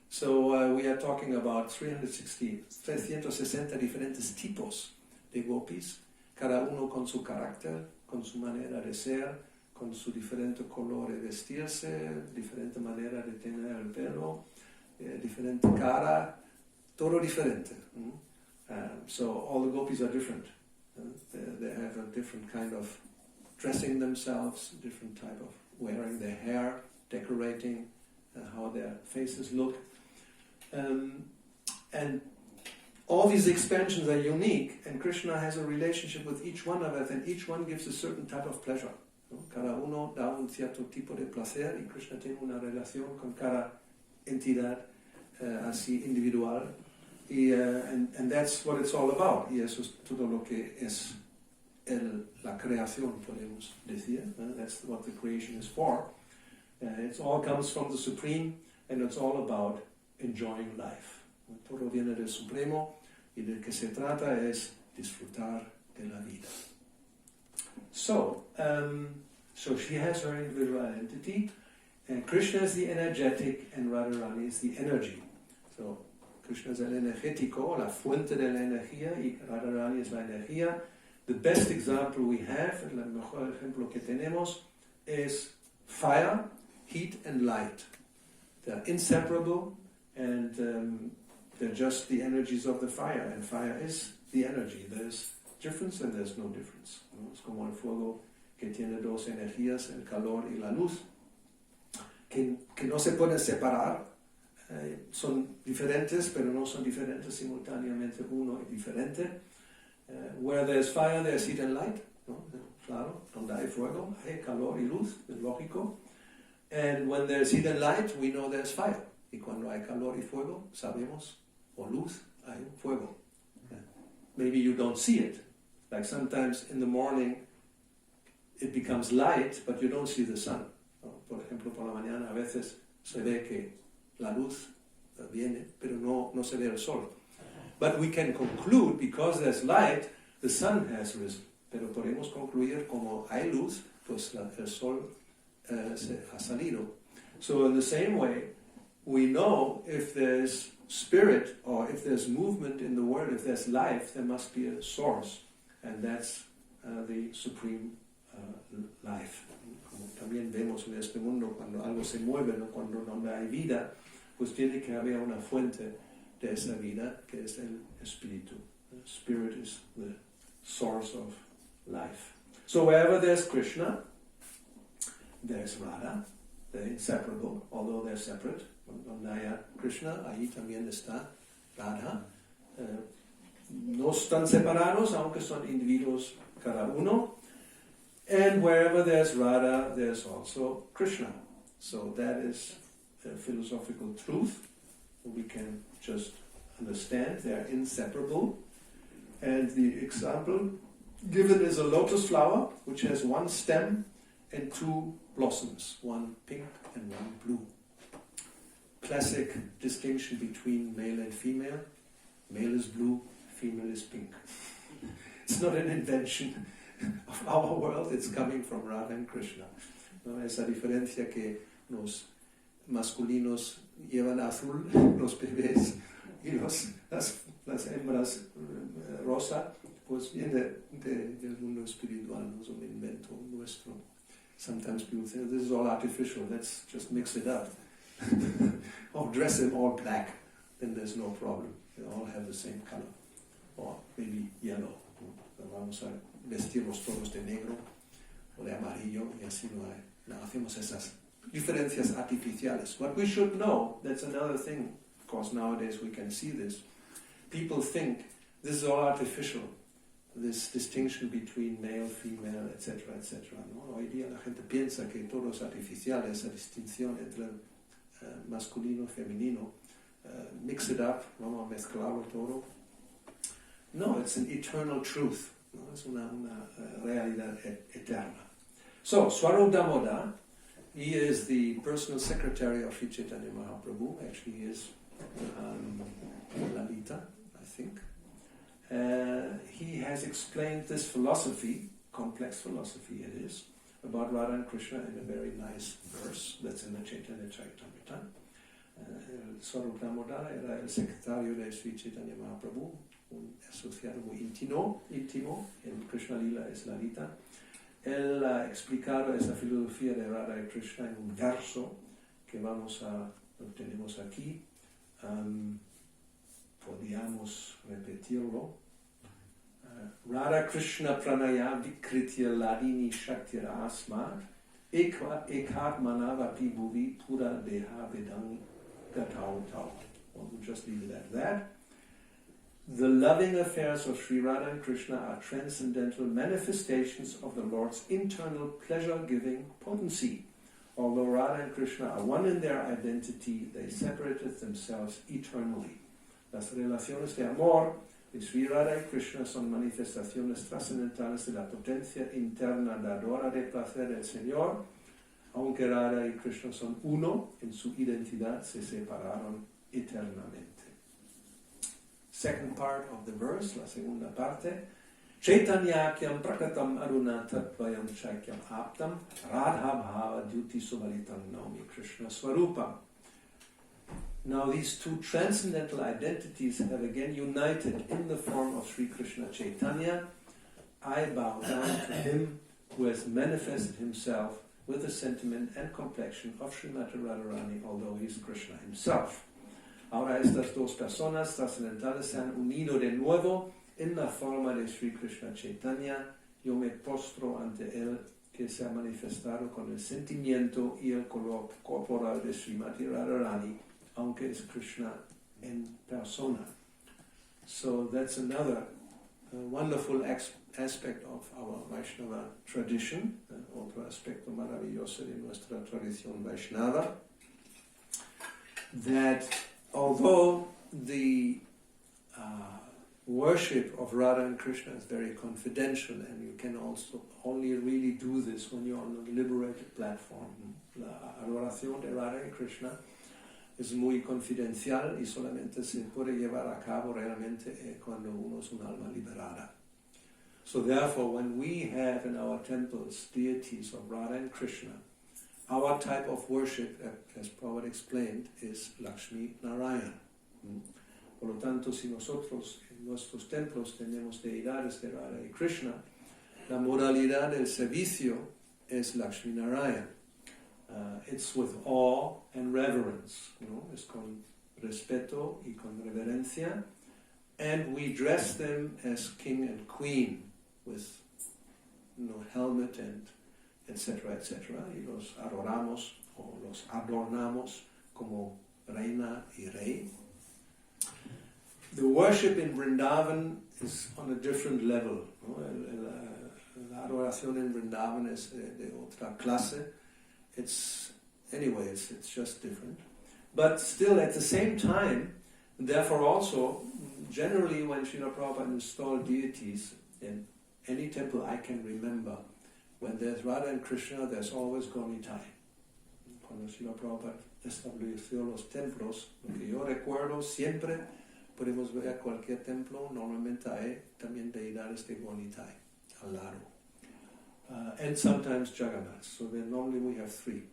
Speaker 1: So we are talking about 360 diferentes tipos de gopis, cada uno con su carácter, con su manera de ser, con su diferente color de vestirse, diferente manera de tener el pelo, diferente cara, todo diferente. So all the gopis are different. They have a different kind of dressing themselves, different type of wearing their hair, decorating, how their faces look. And all these expansions are unique, and Krishna has a relationship with each one of us, and each one gives a certain type of pleasure. Cada uno da un cierto tipo de placer, y Krishna tiene una relación con cada entidad así individual. And that's what it's all about. Y eso es todo lo que es la creación, podemos decir. That's what the creation is for. It all comes from the Supreme, and it's all about enjoying life. Todo viene del Supremo, y de que se trata es disfrutar de la vida. So she has her individual identity, and Krishna is the energetic, and Radharani is the energy. So Krishna es el energético, la fuente de la energía, y Radharani es la energía. The best example we have, el mejor ejemplo que tenemos, es fire, heat, and light. They're inseparable, and they're just the energies of the fire, and fire is the energy. There's difference and there's no difference. Es como el fuego que tiene dos energías, el calor y la luz, que no se pueden separar. Son diferentes, pero no son diferentes simultáneamente. Uno es diferente. Where there's fire, there's heat and light. ¿No? Claro, donde hay fuego, hay calor y luz, es lógico. And when there's heat and light, we know there's fire. Y cuando hay calor y fuego, sabemos, o luz, hay fuego. Maybe you don't see it. Like sometimes in the morning, it becomes light, but you don't see the sun. Por ejemplo, por la mañana a veces se ve que la luz viene, pero no se ve el sol. But we can conclude, because there's light, the sun has risen. Pero podemos concluir, como hay luz, pues el sol se ha salido. So in the same way, we know if there's spirit or if there's movement in the world, if there's life, there must be a source. And that's the supreme life. Como también vemos en este mundo, cuando algo se mueve, ¿no? Cuando donde hay vida, pues tiene que haber una fuente de esa vida, que es el espíritu. The spirit is the source of life. So wherever there's Krishna, there's Radha. They're inseparable, although they're separate. Donde haya Krishna, ahí también está Radha. No están separados, aunque son individuos cada uno. And wherever there's Radha, there's also Krishna. So that is a philosophical truth. We can just understand they are inseparable. And the example given is a lotus flower, which has one stem and two blossoms, one pink and one blue. Classic distinction between male and female. Male is blue, female is pink. It's not an invention of our world, it's coming from Radha and Krishna. ¿No? Esa diferencia que los masculinos llevan azul, los bebés, y las hembras rosa, pues viene del mundo espiritual, no es un invento nuestro. Sometimes people say, this is all artificial, let's just mix it up. Or dress them all black. then there's no problem. They all have the same color, or maybe yellow. Vamos a vestirlos todos de negro o de amarillo, y así no hacemos esas diferencias artificiales. What we should know, that's another thing, of course nowadays we can see this, people think this is all artificial, this distinction between male, female, etc., etc. ¿no? Hoy día la gente piensa que todo es artificial, esa distinción entre masculino y femenino, mix it up, vamos a mezclarlo todo. No, it's an eternal truth, ¿no? Es una realidad eterna. So, Swarup Damoda, he is the personal secretary of Sri Chaitanya Mahaprabhu. Actually, he is Lalita, I think. He has explained this philosophy, complex philosophy it is, about Radha and Krishna in a very nice verse that's in the Chaitanya Charitamrita. Swarup Damodara era el secretario de Sri Chaitanya Mahaprabhu, un asociado muy íntimo en Krishna Lila es Lalita. Él ha explicado esa filosofía de Radha y Krishna en un verso que lo tenemos aquí. Podríamos repetirlo. Radha Krishna Pranaya Vikritya Ladini Shaktira Asmat Ekhat Manavati Bhuvi Pura Deha Vedang Gatau Tau. Well, we'll just leave it at that. The loving affairs of Sri Radha and Krishna are transcendental manifestations of the Lord's internal pleasure-giving potency. Although Radha and Krishna are one in their identity, they separated themselves eternally. Las relaciones de amor de Sri Radha y Krishna son manifestaciones trascendentales de la potencia interna dadora de placer del Señor. Aunque Radha y Krishna son uno, en su identidad se separaron eternamente. Second part of the verse, la segunda parte. Chaitanyakyam prakatam aruna tatvayam chaikyam aptam radha bhava duti suvalitam naumi Krishna swarupam. Now these two transcendental identities have again united in the form of Sri Krishna Chaitanya. I bow down to him who has manifested himself with the sentiment and complexion of Srimati Radharani, although he is Krishna himself. Ahora estas dos personas trascendentales se han unido de nuevo en la forma de Sri Krishna Chaitanya. Yo me postro ante él que se ha manifestado con el sentimiento y el color corporal de Srimati Radharani, aunque es Krishna en persona. So that's another wonderful aspect of our Vaishnava tradition, otro aspecto maravilloso de nuestra tradición Vaishnava, that although the worship of Radha and Krishna is very confidential, and you can also only really do this when you're on a liberated platform. La adoración de Radha y Krishna es muy confidencial y solamente se puede llevar a cabo realmente cuando uno es un alma liberada. So therefore, when we have in our temples deities of Radha and Krishna, our type of worship, as Prabhupada explained, is Lakshmi Narayana. Por lo tanto, si nosotros en nuestros templos tenemos deidades de Radha y Krishna, la modalidad del servicio es Lakshmi Narayana. It's with awe and reverence, es con respeto y con reverencia, and we dress them as king and queen with helmet and etc., etc., y los adoramos o los adornamos como reina y rey. The worship in Vrindavan is on a different level. La adoración en Vrindavan es de otra clase. It's just different. But still, at the same time, therefore also, generally when Srila Prabhupada installed deities in any temple I can remember, when there's Radha and Krishna, there's always Gaunitai. Cuando Srila Prabhupada estableció los templos, lo que yo recuerdo siempre, podemos ver a cualquier templo, normalmente hay también deidades de Gaunitai al lado. And sometimes Jagannath. So then normally we have three: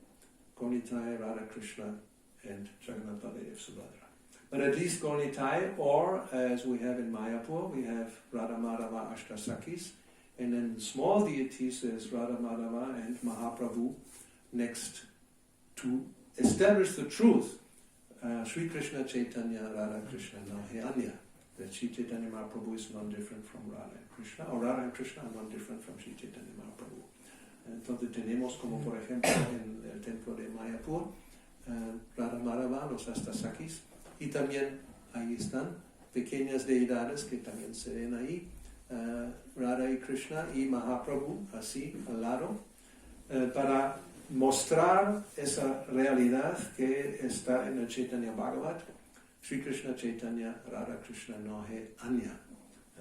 Speaker 1: Gaunitai, Radha Krishna, and Jagannath Baladev Subhadra. But at least Gaunitai, or as we have in Mayapur, we have Radha Madhava Ashtasakis, and then small deities there's Radha Madhava and Mahaprabhu next to establish the truth. Sri Krishna Chaitanya, Radha Krishna, no he Anya. That Sri Chaitanya Mahaprabhu is not different from Radha and Krishna, or Radha and Krishna are not different from Sri Chaitanya Mahaprabhu. Entonces tenemos como por ejemplo en el templo de Mayapur, Radha Madhava, los Astasakis, y también ahí están pequeñas deidades que también se ven ahí, Radha y Krishna y Mahaprabhu así al lado, para mostrar esa realidad que está en el Chaitanya Bhagavat. Sri Krishna Chaitanya, Radha Krishna Nohe Anya.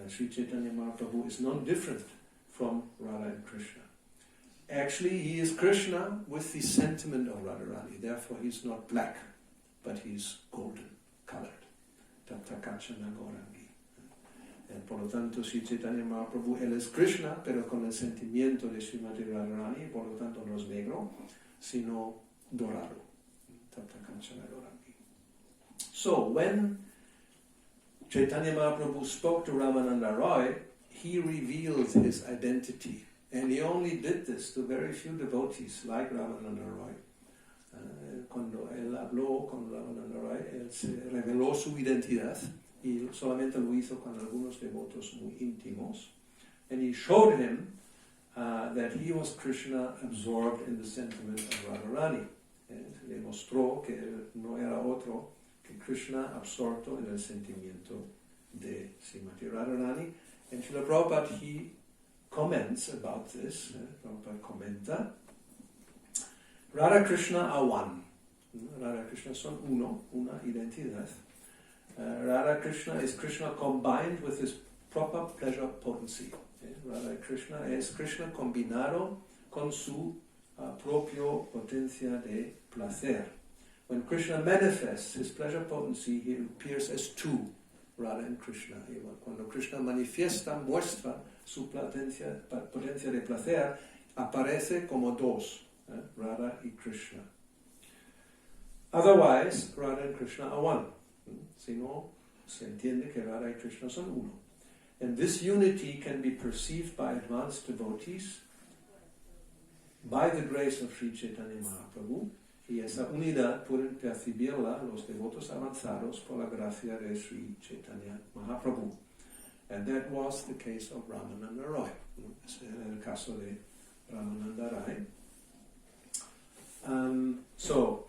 Speaker 1: Sri Chaitanya Mahaprabhu is not different from Radha and Krishna. Actually, he is Krishna with the sentiment of Radharani. Therefore, he's not black, but he's golden colored. Taptakachana Gaurangi. Por lo tanto, Sri Chaitanya Mahaprabhu, él es Krishna, pero con el sentimiento de Srimati Radharani, por lo tanto no es negro, sino dorado. Taptakachana Gaurangi. So, when Chaitanya Mahaprabhu spoke to Ramananda Roy, he revealed his identity. And he only did this to very few devotees, like Ramananda Roy. Cuando él habló con Ramananda Roy, él se reveló su identidad, y solamente lo hizo con algunos devotos muy íntimos. And he showed him that he was Krishna absorbed in the sentiment of Radharani. Le mostró que él no era otro que Krishna absorto en el sentimiento de Srimati Radharani. And Srila Prabhupada, he comments about this. Prabhupada comenta, Radha Krishna are one. Radha Krishna son uno, una identidad. Radha Krishna is Krishna combined with his proper pleasure potency. Radha Krishna es Krishna combinado con su propio potencia de placer. When Krishna manifests his pleasure potency, he appears as two, Radha and Krishna. Cuando Krishna manifiesta, muestra su potencia de placer, aparece como dos, Radha y Krishna. Otherwise, Radha and Krishna are one. Si no, se entiende que Radha y Krishna son uno. And this unity can be perceived by advanced devotees by the grace of Sri Chaitanya Mahaprabhu, y esa unidad pueden percibirla los devotos avanzados por la gracia de Sri Chaitanya Mahaprabhu. And that was the case of Ramananda Roy. Ese era el caso de Ramananda Roy. So,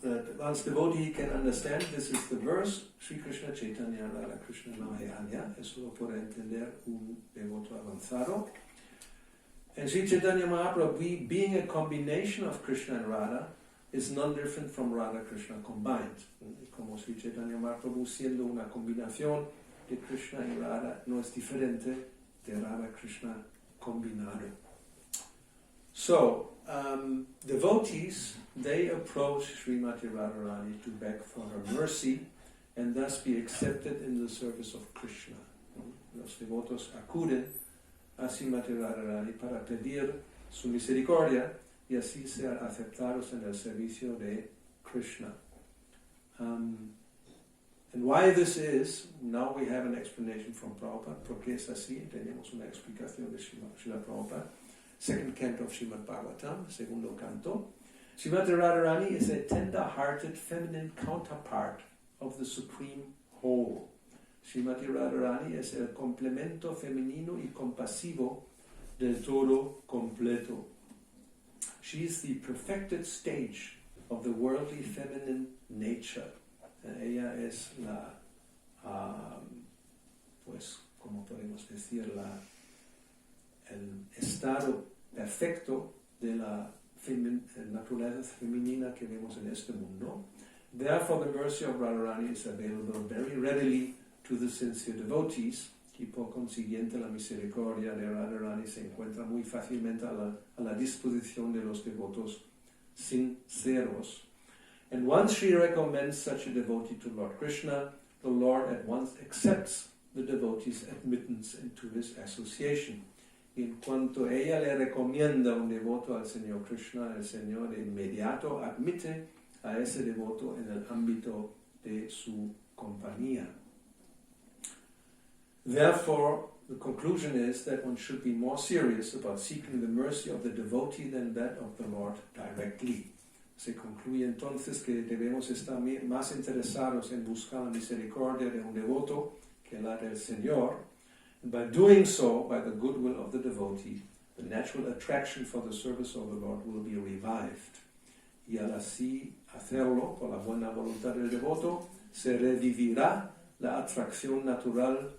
Speaker 1: the advanced devotee can understand, this is the verse, Sri Krishna Chaitanya Radha Krishna Nahe Anya. Eso lo puede entender un devoto avanzado. And Sri Chaitanya Mahaprabhu, being a combination of Krishna and Radha, is none different from Radha Krishna combined. Como Sri Chaitanya Mahaprabhu, siendo una combinación de Krishna y Radha, no es diferente de Radha Krishna combinado. So, devotees, they approach Srimati Radharani to beg for her mercy and thus be accepted in the service of Krishna. Los devotos acuden a Srimati Radharani para pedir su misericordia y así ser aceptados en el servicio de Krishna. And why this is, now we have an explanation from Prabhupada, porque es así, tenemos una explicación de Srila Prabhupada. Second canto of Srimad Bhagavatam, segundo canto. Srimati Radharani is a tender-hearted feminine counterpart of the Supreme Whole. Srimati Radharani es el complemento femenino y compasivo del todo completo. She is the perfected stage of the worldly feminine nature. Ella es la, pues, como podemos decir, el estado perfecto de la naturaleza femenina que vemos en este mundo. Therefore, the mercy of Radharani is available very readily to the sincere devotees, y por consiguiente la misericordia de Radharani se encuentra muy fácilmente a la disposición de los devotos sinceros. And once she recommends such a devotee to Lord Krishna, the Lord at once accepts the devotee's admittance into his association. Y en cuanto ella le recomienda un devoto al Señor Krishna, el Señor de inmediato admite a ese devoto en el ámbito de su compañía. Therefore, the conclusion is that one should be more serious about seeking the mercy of the devotee than that of the Lord directly. se concluye entonces que debemos estar más interesados en buscar la misericordia de un devoto que la del Señor. And by doing so, by the goodwill of the devotee, the natural attraction for the service of the Lord will be revived. Y al así hacerlo, por la buena voluntad del devoto, se revivirá la atracción natural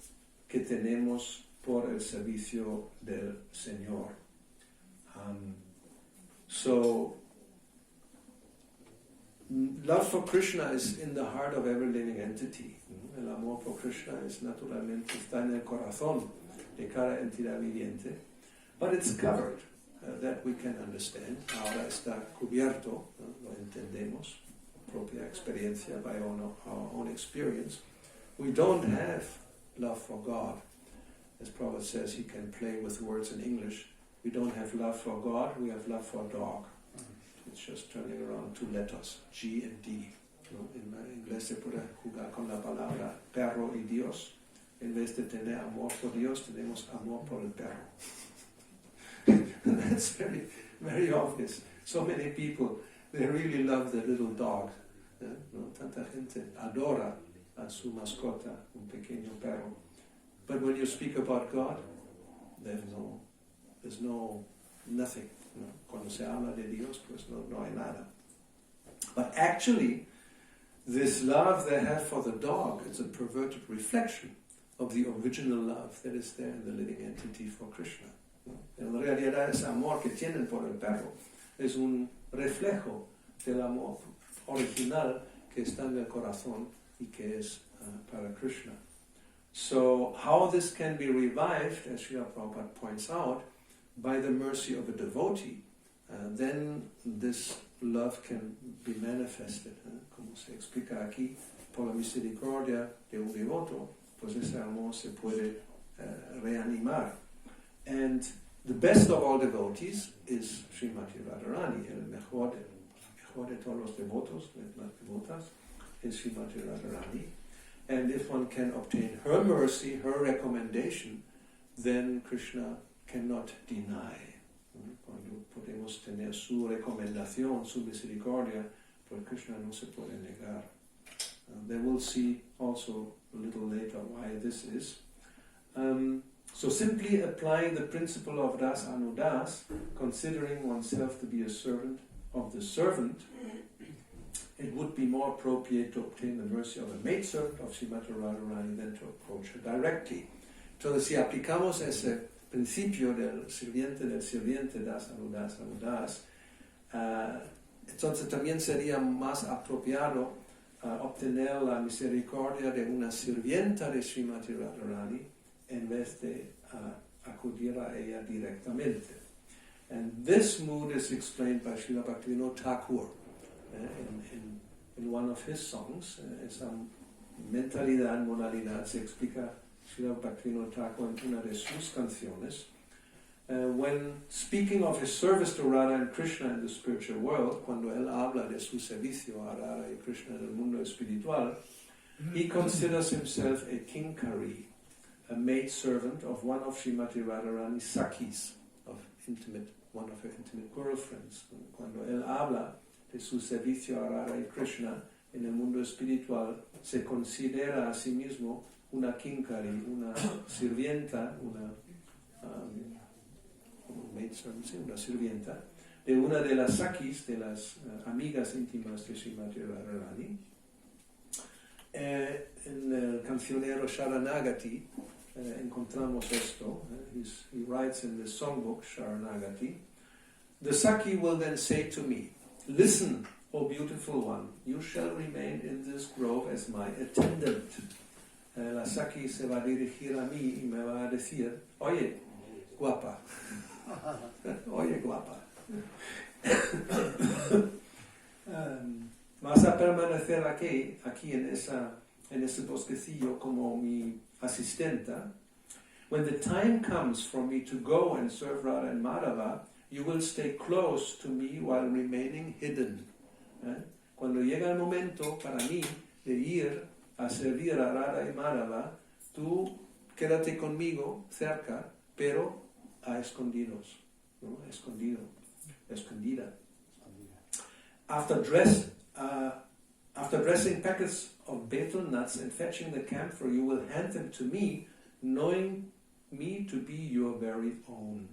Speaker 1: que tenemos por el servicio del Señor. So, love for Krishna is in the heart of every living entity. El amor por Krishna naturalmente está en el corazón de cada entidad viviente, but it's covered, that we can understand. Ahora está cubierto, lo entendemos, propia experiencia, by our own experience. We don't have love for God. As Prabhupada says, he can play with words in English. We don't have love for God, we have love for a dog. It's just turning around two letters, G and D. En inglés se puede jugar con la palabra perro y Dios. En vez de tener amor por Dios, tenemos amor por el perro. That's very, very obvious. So many people, they really love their little dog. Tanta gente adora a su mascota, un pequeño perro. But when you speak about God, there's nothing. Cuando se habla de Dios, pues no hay nada. But actually, this love they have for the dog is a perverted reflection of the original love that is there in the living entity for Krishna. En realidad, ese amor que tienen por el perro es un reflejo del amor original que está en el corazón y que es para Krishna. So, how this can be revived, as Srila Prabhupada points out, by the mercy of a devotee, then this love can be manifested. Como se explica aquí, por la misericordia de un devoto, pues ese amor se puede reanimar. And the best of all devotees is Srimati Radharani, el mejor de todos los devotos, las devotas, is Srimati Radharani. And if one can obtain her mercy, her recommendation, then Krishna cannot deny. Cuando podemos tener su recomendación, su misericordia, pues Krishna no se puede negar. They will see also a little later why this is. So simply applying the principle of das anudas, considering oneself to be a servant of the servant, it would be more appropriate to obtain the mercy of a maidservant of Srimati Radharani than to approach her directly. Entonces, si aplicamos ese principio del sirviente, das anudas, entonces también sería más apropiado obtener la misericordia de una sirvienta de Srimati Radharani en vez de acudir a ella directamente. And this mood is explained by Srila Bhaktivinoda Thakur in one of his songs. Esa mentalidad, modalidad se explica Srila Bhaktivinoda Thakur en una de sus canciones. When speaking of his service to Radha and Krishna in the spiritual world, cuando él habla de su servicio a Radha y Krishna en el mundo espiritual, he considers himself a kinkari, a maidservant of one of Srimati Radharani's Sakhis, one of her intimate girlfriends. Cuando él habla de su servicio a Radha y Krishna en el mundo espiritual, se considera a sí mismo una kinkari, una sirvienta, una sirvienta de una de las Sakhis, de las amigas íntimas de Srimati Radharani. En el cancionero Sharanagati encontramos esto. He writes in the songbook Sharanagati, "The Sakhi will then say to me, 'Listen, O beautiful one, you shall remain in this grove as my attendant.' La Sakhi se va a dirigir a mí y me va a decir, 'Oye, guapa, oye, guapa, vas a permanecer aquí en ese bosquecillo como mi asistenta. When the time comes for me to go and serve Radha and Madhava, you will stay close to me while remaining hidden.' Cuando llega el momento para mí de ir a servir a Radha y Madhava, tú quédate conmigo cerca, pero a escondidos, ¿no? Escondida. After dressing packets of betel nuts and fetching the camphor, you will hand them to me, knowing me to be your very own.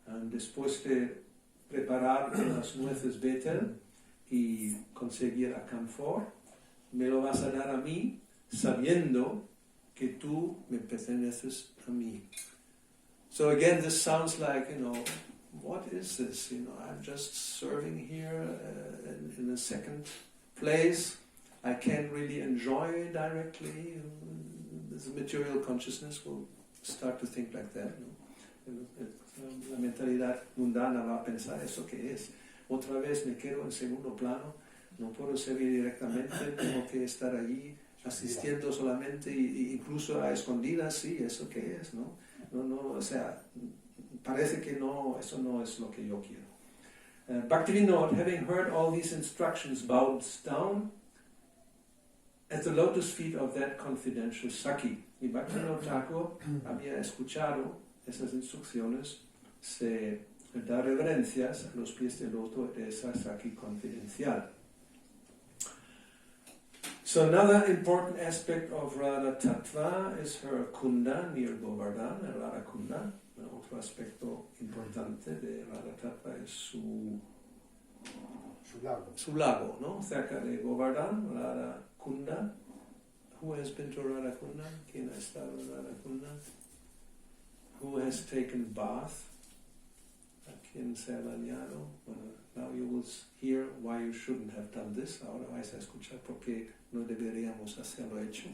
Speaker 1: Después de preparar las nueces betel y conseguir a camphor, me lo vas a dar a mí, sabiendo que tú me perteneces a mí. So again, this sounds like, what is this? I'm just serving here in a second place. I can't really enjoy directly. This material consciousness will start to think like that. La mentalidad mundana va a pensar, ¿eso qué es? Otra vez me quedo en segundo plano, no puedo servir directamente, tengo que estar allí asistiendo solamente, e incluso a escondidas, sí, ¿eso qué es? No, o sea, parece que no, eso no es lo que yo quiero. Bhaktivinoda, having heard all these instructions, bows down at the lotus feet of that confidential Saki. Y Bhaktivinoda Thakur había escuchado esas instrucciones, se da reverencias a los pies del loto de esa Saki confidencial. So another important aspect of Radha Tattva is her kunda near Govardhan, Radha Kunda. Otro aspecto importante de Radha Tattva es su lago, ¿no? Cerca de Govardhan, Radha Kunda. Who has been to Radha Kunda? ¿Quién ha estado en Radha Kunda? Who has taken bath? ¿A quién se ha bañado? Bueno, now you will hear why you shouldn't have done this. Ahora vais a escuchar por qué no deberíamos hacerlo hecho.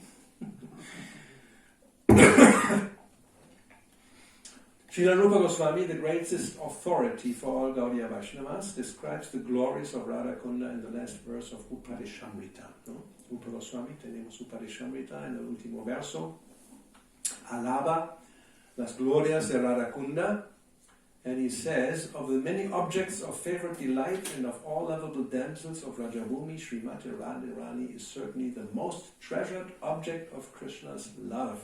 Speaker 1: Srila Rupa Goswami, the greatest authority for all Gaudiya Vaishnavas, describes the glories of Radha Kunda in the last verse of Upadeshamrita. ¿No? Rupa Goswami, tenemos Upadeshamrita en el último verso. Alaba las glorias de Radha Kunda, and he says, of the many objects of favorite delight and of all lovable damsels of Rajabhumi, Srimati Radharani is certainly the most treasured object of Krishna's love.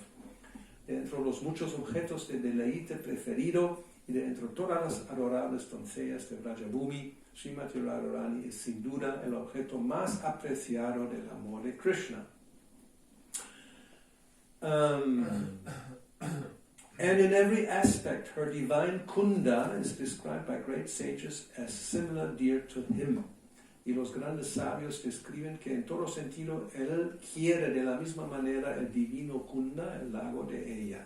Speaker 1: De entre los muchos objetos de deleite preferido y de entre todas las adorables doncellas de Rajabhumi, Srimati Radharani es sin duda el objeto más apreciado del amor de Krishna. And in every aspect, her divine kunda is described by great sages as similar dear to him. Y los grandes sabios describen que en todo sentido él quiere de la misma manera el divino kunda, el lago de ella.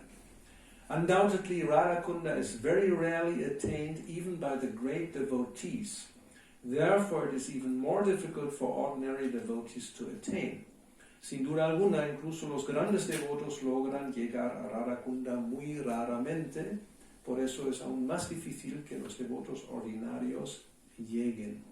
Speaker 1: Undoubtedly, Radha Kunda is very rarely attained even by the great devotees. Therefore, it is even more difficult for ordinary devotees to attain. Sin duda alguna, incluso los grandes devotos logran llegar a Radha Kunda muy raramente, por eso es aún más difícil que los devotos ordinarios lleguen.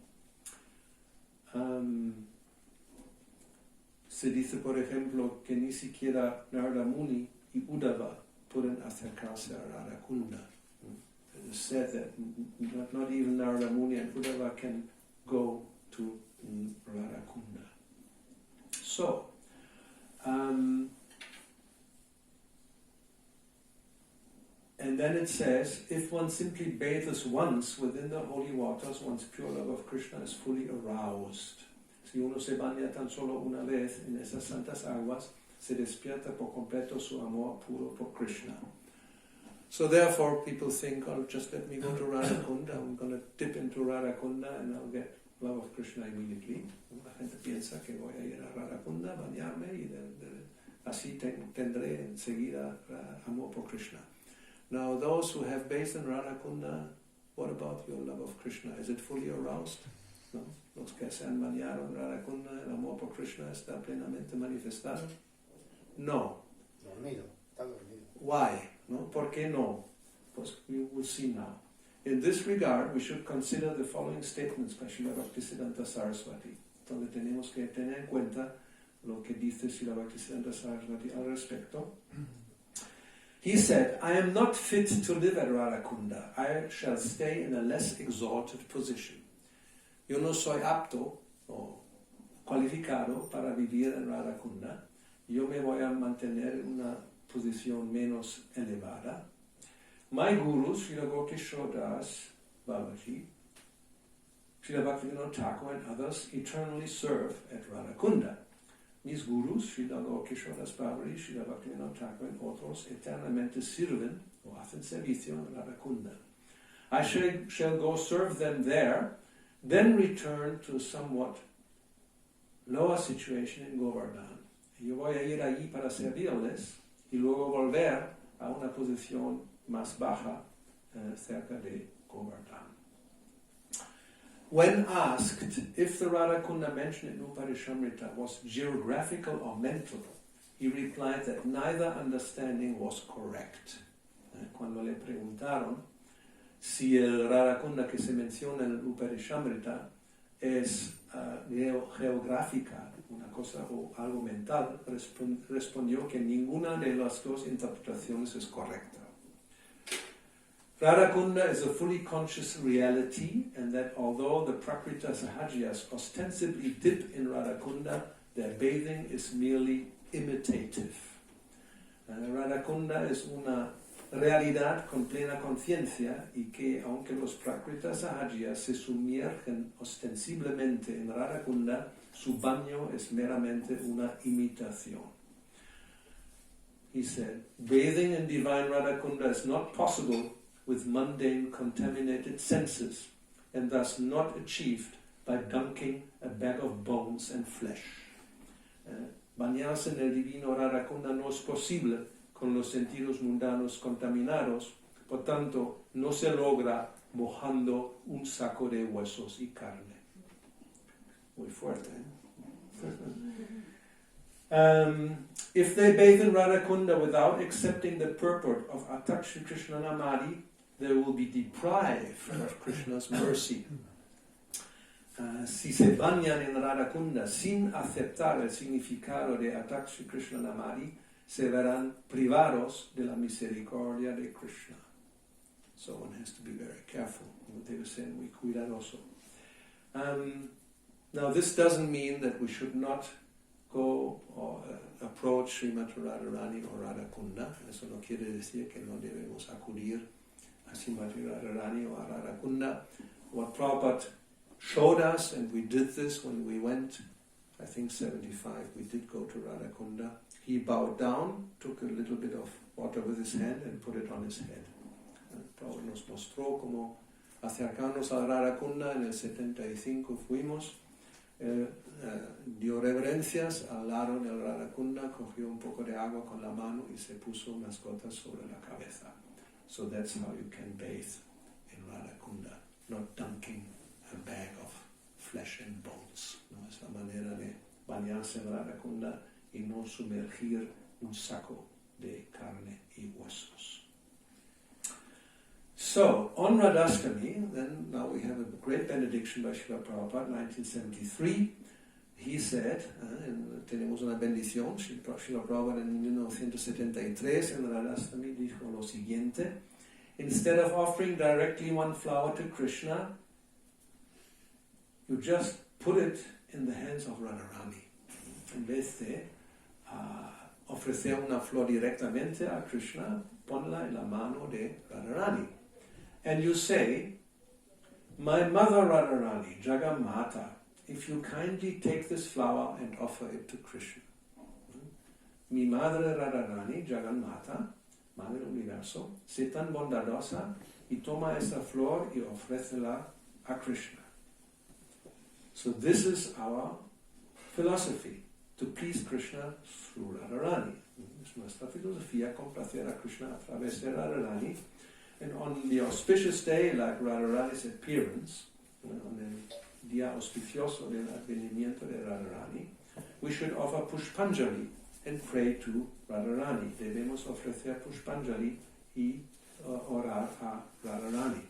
Speaker 1: Se dice, por ejemplo, que ni siquiera Narada Muni y Uddhava pueden acercarse a Radha Kunda. It is said that not even Narada Muni and Uddhava can go to Radha Kunda. So, and then it says, if one simply bathes once within the holy waters, one's pure love of Krishna is fully aroused. Si uno se baña tan solo una vez en esas santas aguas, se despierta por completo su amor puro por Krishna. So therefore people think, oh, just let me go to Radha Kunda, I'm going to dip into Radha Kunda and I'll get love of Krishna immediately. La gente piensa que voy a ir a Radha Kunda, bañarme y así tendré enseguida amor por Krishna. Now those who have bathed in Radha Kunda, what about your love of Krishna? Is it fully aroused? No. Los que se han bañado en Radha Kunda, el amor por Krishna está plenamente manifestado? No.
Speaker 2: Dormido, está dormido.
Speaker 1: Why? No? ¿Por qué no? Pues we will see now. In this regard, we should consider the following statements by Srila Bhaktisiddhanta Saraswati, donde tenemos que tener en cuenta lo que dice Srila Bhaktisiddhanta Saraswati al respecto. He said, I am not fit to live at Radha Kunda. I shall stay in a less exalted position. Yo no soy apto o cualificado para vivir en Radha Kunda. Yo me voy a mantener en una posición menos elevada. My guru, Srila Gokishore Das Babaji, Srila Bhaktivinoda Thakur and others eternally serve at Radhakunda. Mis gurus, Srila Gaurkishore Das Bhabari, Srila Bhaktivinoda Thakur and otros eternamente sirven o hacen servicio en Radhakunda. I shall go serve them there, then return to a somewhat lower situation in Govardhan. Yo voy a ir allí para servirles y luego volver a una posición más baja cerca de Govardhan. When asked if the Radhakunda mentioned in Uparishamrita was geographical or mental, he replied that neither understanding was correct. Cuando le preguntaron si el Radhakunda que se menciona en el Uparishamrita es geográfica, una cosa o algo mental, respondió que ninguna de las dos interpretaciones es correcta. Radhakunda is a fully conscious reality, and that although the Prakrita Sahajias ostensibly dip in Radhakunda, their bathing is merely imitative. Radhakunda es una realidad con plena conciencia y que aunque los Prakrita Sahajias se sumergen ostensiblemente en Radhakunda, su baño es meramente una imitación. He said, bathing in divine Radhakunda is not possible with mundane contaminated senses, and thus not achieved by dunking a bag of bones and flesh. Bañarse en el divino Radhakunda no es posible con los sentidos mundanos contaminados, por tanto no se logra mojando un saco de huesos y carne. Muy fuerte, if they bathe in Radhakunda without accepting the purport of Atak Shri Krishna Namadi, they will be deprived of Krishna's mercy. Si se bañan en Radhakunda sin aceptar el significado de Atak Shri Krishna Namadi, se verán privados de la misericordia de Krishna. So one has to be very careful. They were saying, muy cuidadoso. Now this doesn't mean that we should not go or approach Srimati Radharani or Radhakunda. Eso no quiere decir que no debemos acudir a Srimati Radharani or Radhakunda. What Prabhupada showed us, and we did this when we went, I think 75, we did go to Radhakunda. He bowed down, took a little bit of water with his hand and put it on his head. Prabhupada nos mostró cómo acercarnos a Radhakunda. En el 75 fuimos. Dio reverencias al lado del Radhakunda, cogió un poco de agua con la mano y se puso unas gotas sobre la cabeza. So that's how you can bathe in Radhakunda, not dunking a bag of flesh and bones. No es la manera de bañarse en Radhakunda y no sumergir un saco de carne y huesos. So, on Radhastami, then now we have a great benediction by Srila Prabhupada, 1973. He said, tenemos una bendición, Srila Prabhupada en 1973 en Radhastami dijo lo siguiente: instead of offering directly one flower to Krishna, you just put it in the hands of Radharani. En vez de ofrecer una flor directamente a Krishna, ponla en la mano de Radharani. And you say, my mother Radharani, Jagamata, if you kindly take this flower and offer it to Krishna. Mi madre Radharani, Jaganmata, Madre del Universo, sé tan bondadosa y toma esa flor y ofrécela a Krishna. So this is our philosophy, to please Krishna through Radharani. Es nuestra filosofía, complacer a Krishna a través de Radharani. And on the auspicious day, like Radharani's appearance, on el día auspicioso del advenimiento de Radharani, we should offer Pushpanjali and pray to Radharani. Debemos ofrecer Pushpanjali y orar a Radharani.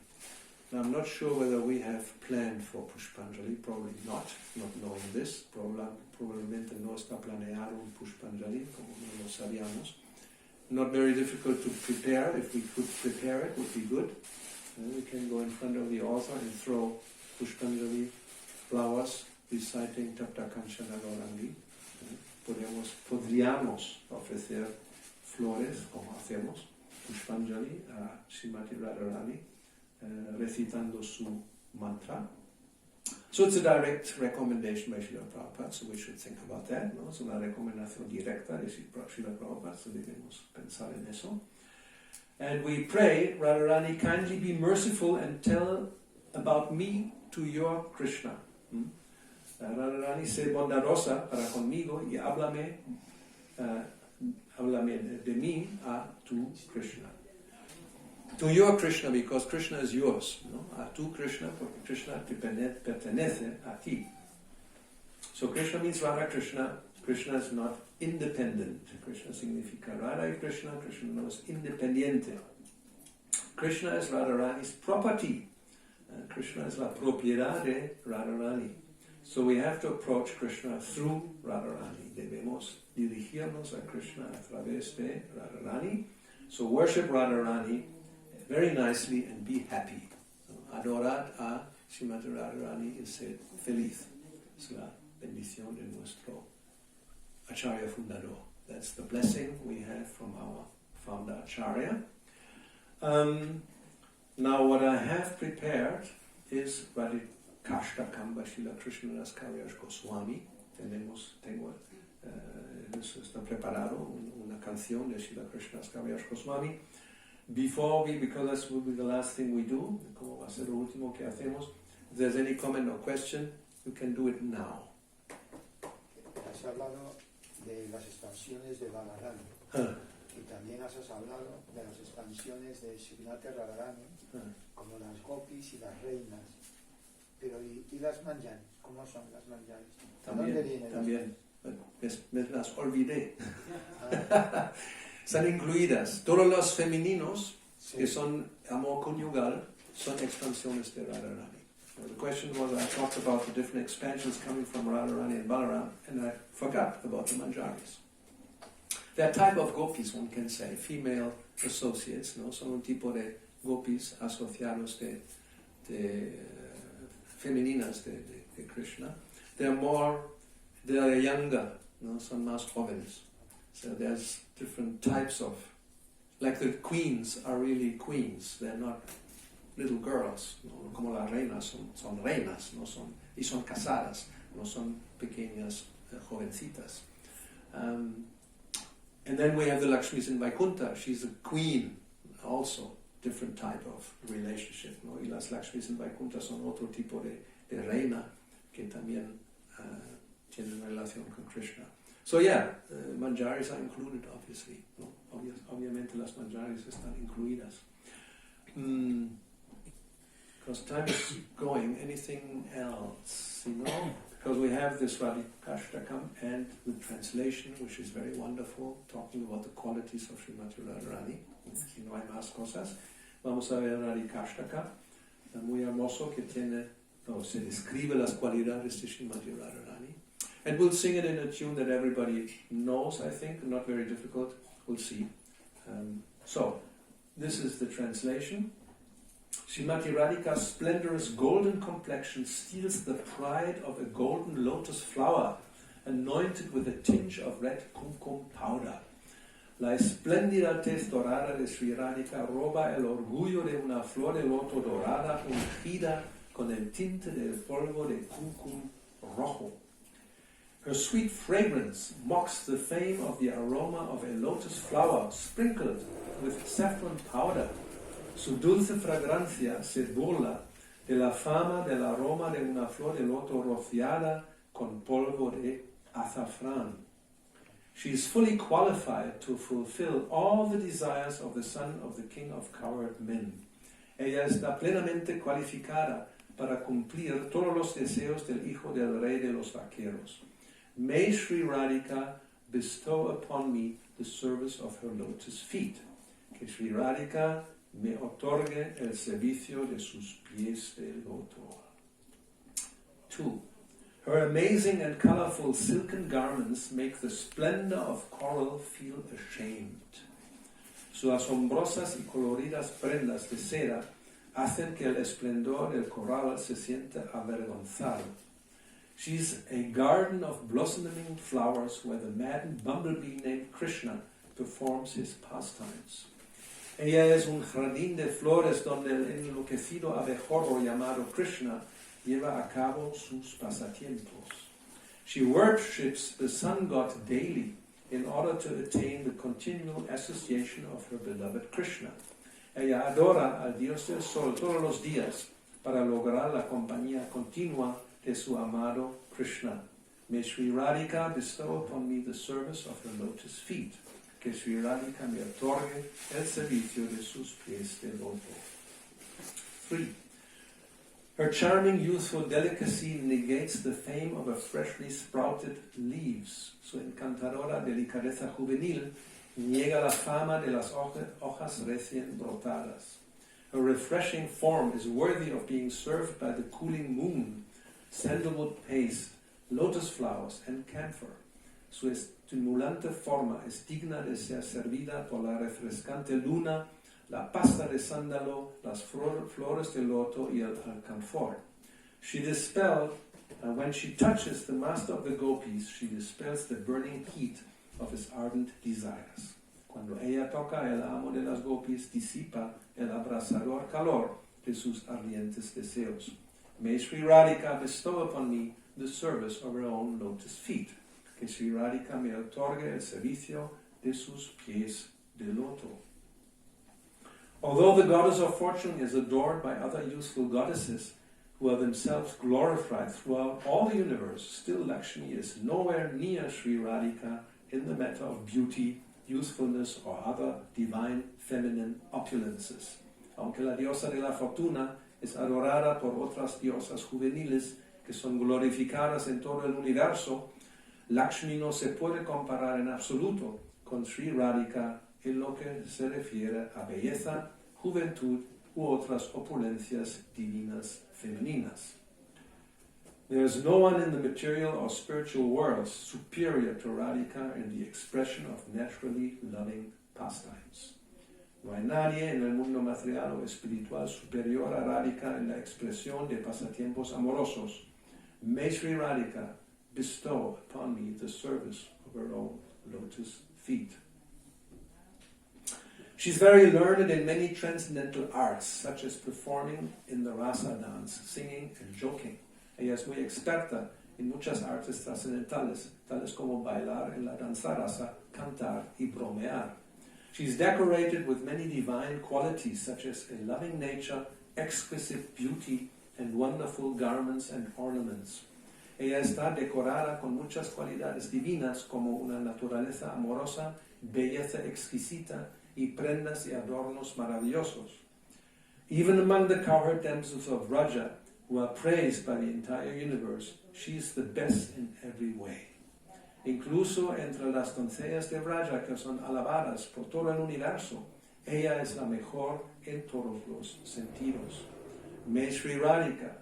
Speaker 1: Now, I'm not sure whether we have planned for Pushpanjali, probably not knowing this. Probablemente no está planeado un Pushpanjali, como no lo sabíamos. Not very difficult to prepare. If we could prepare it, would be good. We can go in front of the altar and throw Pushpanjali flowers reciting Tapta Kanchana Gaurangi. Podríamos ofrecer flores, como hacemos, Pushpanjali a Srimati Radharani, recitando su mantra. So it's a direct recommendation by Srila Prabhupada, so we should think about that, ¿no? Es una recomendación directa de Srila Prabhupada, so debemos pensar en eso. And we pray, Radharani, kindly be merciful and tell about me to your Krishna. Radharani, sé bondadosa para conmigo y háblame de mí a tu Krishna. To your Krishna, because Krishna is yours. ¿No? A tu Krishna, porque Krishna te pertenece a ti. So Krishna means Radha Krishna. Krishna is not independent. Krishna significa Radha y Krishna. Krishna no es independiente. Krishna es Radharani's property. Krishna es la propiedad de Radharani. So we have to approach Krishna through Radharani. Debemos dirigirnos a Krishna a través de Radharani. So worship Radharani very nicely and be happy. Adorad a Srimati Radharani y ser feliz. Es la bendición de nuestro Acharya fundador. That's the blessing we have from our founder Acharya. Now what I have prepared is Radhikashtakam by Srila Krishnadas Kaviraj Goswami. Está preparado una canción de Srila Krishnadas Kaviraj Goswami. Because that will be the last thing we do, como va a ser lo último que hacemos, if there's any comment or question, you can do it now.
Speaker 2: Has hablado de las expansiones de Radharani. Y también has hablado de las expansiones de Srimati Radharani, como las gopis y las reinas. Pero ¿y las manjaris? ¿Cómo son las manjaris? ¿Dónde vienen?
Speaker 1: También. Me las olvidé. Están incluidas. Todos los femeninos que son amor conyugal son expansiones de Radharani. The question was, I talked about the different expansions coming from Radharani and Balaram, and I forgot about the manjaris. They're a type of gopis, one can say, female associates, ¿no? Son un tipo de gopis asociados de femeninas de Krishna. They're younger, ¿no? Son más jóvenes. So there's different types of, like the queens are really queens, they're not little girls, ¿no? Como las reinas son reinas, no son, y son casadas, no son pequeñas jovencitas. And then we have the Lakshmis in Vaikuntha. She's a queen, also different type of relationship, ¿no? Y las Lakshmis in Vaikuntha son otro tipo de reina que también tienen relación con Krishna. So yeah, manjaris are included, obviously, ¿no? Obviamente las manjaris están incluidas. Because time is going, anything else, you know? Because we have this Radhikashtakam and the translation, which is very wonderful, talking about the qualities of Srimati Radharani. Aquí no hay más cosas. Vamos a ver Radhikashtaka, muy hermoso que tiene, se describe las cualidades de Srimati Radharani. And we'll sing it in a tune that everybody knows, I think, not very difficult. We'll see. So, this is the translation. Srimati Radhika's splendorous golden complexion steals the pride of a golden lotus flower, anointed with a tinge of red kumkum powder. La espléndida tez dorada de Sri Radhika roba el orgullo de una flor de loto dorada ungida con el tinte del polvo de kumkum rojo. Her sweet fragrance mocks the fame of the aroma of a lotus flower sprinkled with saffron powder. Su dulce fragancia se burla de la fama del aroma de una flor de loto rociada con polvo de azafrán. She is fully qualified to fulfill all the desires of the son of the king of cowherd men. Ella está plenamente cualificada para cumplir todos los deseos del hijo del rey de los vaqueros. May Sri Radhika bestow upon me the service of her lotus feet. Que Sri Radhika me otorgue el servicio de sus pies de loto. 2. Her amazing and colorful silken garments make the splendor of coral feel ashamed. Sus asombrosas y coloridas prendas de seda hacen que el esplendor del coral se sienta avergonzado. She's a garden of blossoming flowers where the maddened bumblebee named Krishna performs his pastimes. Ella es un jardín de flores donde el enloquecido abejorro llamado Krishna lleva a cabo sus pasatiempos. She worships the sun god daily in order to attain the continual association of her beloved Krishna. Ella adora al dios del sol todos los días para lograr la compañía continua de su amado Krishna. May Sri Radhika bestow upon me the service of her lotus feet. Que Sri Radhika me otorgue el servicio de sus pies de loto. 3. Her charming youthful delicacy negates the fame of her freshly sprouted leaves. Su encantadora delicadeza juvenil niega la fama de las hojas recién brotadas. Her refreshing form is worthy of being served by the cooling moon, sandalwood paste, lotus flowers, and camphor. Su estimulante forma es digna de ser servida por la refrescante luna, la pasta de sándalo, las flores de loto y el alcanfor. When she touches the master of the gopis, she dispels the burning heat of his ardent desires. Cuando ella toca el amo de las gopis, disipa el abrasador calor de sus ardientes deseos. May Sri Radhika bestow upon me the service of her own lotus feet. Que Sri Radhika me otorgue el servicio de sus pies de loto. Although the goddess of fortune is adored by other useful goddesses who are themselves glorified throughout all the universe, still Lakshmi is nowhere near Sri Radhika in the matter of beauty, usefulness, or other divine feminine opulences. Aunque la diosa de la fortuna es adorada por otras diosas juveniles que son glorificadas en todo el universo, Lakshmi no se puede comparar en absoluto con Sri Radhika en lo que se refiere a belleza, juventud u otras opulencias divinas femeninas. There is no one in the material or spiritual worlds superior to Radhika in the expression of naturally loving pastimes. No hay nadie en el mundo material o espiritual superior a Radhika en la expresión de pasatiempos amorosos. May Sri Radhika bestow upon me the service of her own lotus feet. She's very learned in many transcendental arts, such as performing in the rasa dance, singing and joking. Ella es muy experta en muchas artes trascendentales, tales como bailar en la danza rasa, cantar y bromear. She's decorated with many divine qualities, such as a loving nature, exquisite beauty, and wonderful garments and ornaments. Ella está decorada con muchas cualidades divinas, como una naturaleza amorosa, belleza exquisita, y prendas y adornos maravillosos. Even among the cowherd damsels of Vraja, who are praised by the entire universe, she is the best in every way. Incluso entre las doncellas de Vraja que son alabadas por todo el universo, ella es la mejor en todos los sentidos. May Sri Radhika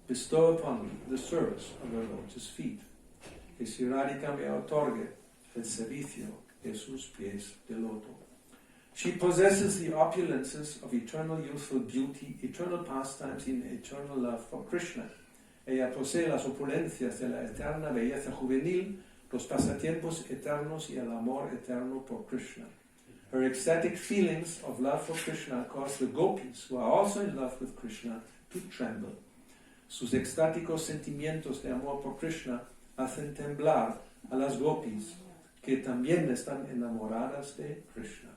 Speaker 1: bestow upon me the service of her lotus feet. Que Sri Radhika me otorgue el servicio de sus pies de loto. She possesses the opulences of eternal youthful beauty, eternal pastimes, and eternal love for Krishna. Ella posee las opulencias de la eterna belleza juvenil, los pasatiempos eternos y el amor eterno por Krishna. Her ecstatic feelings of love for Krishna cause the gopis, who are also in love with Krishna, to tremble. Sus extáticos sentimientos de amor por Krishna hacen temblar a las gopis, que también están enamoradas de Krishna.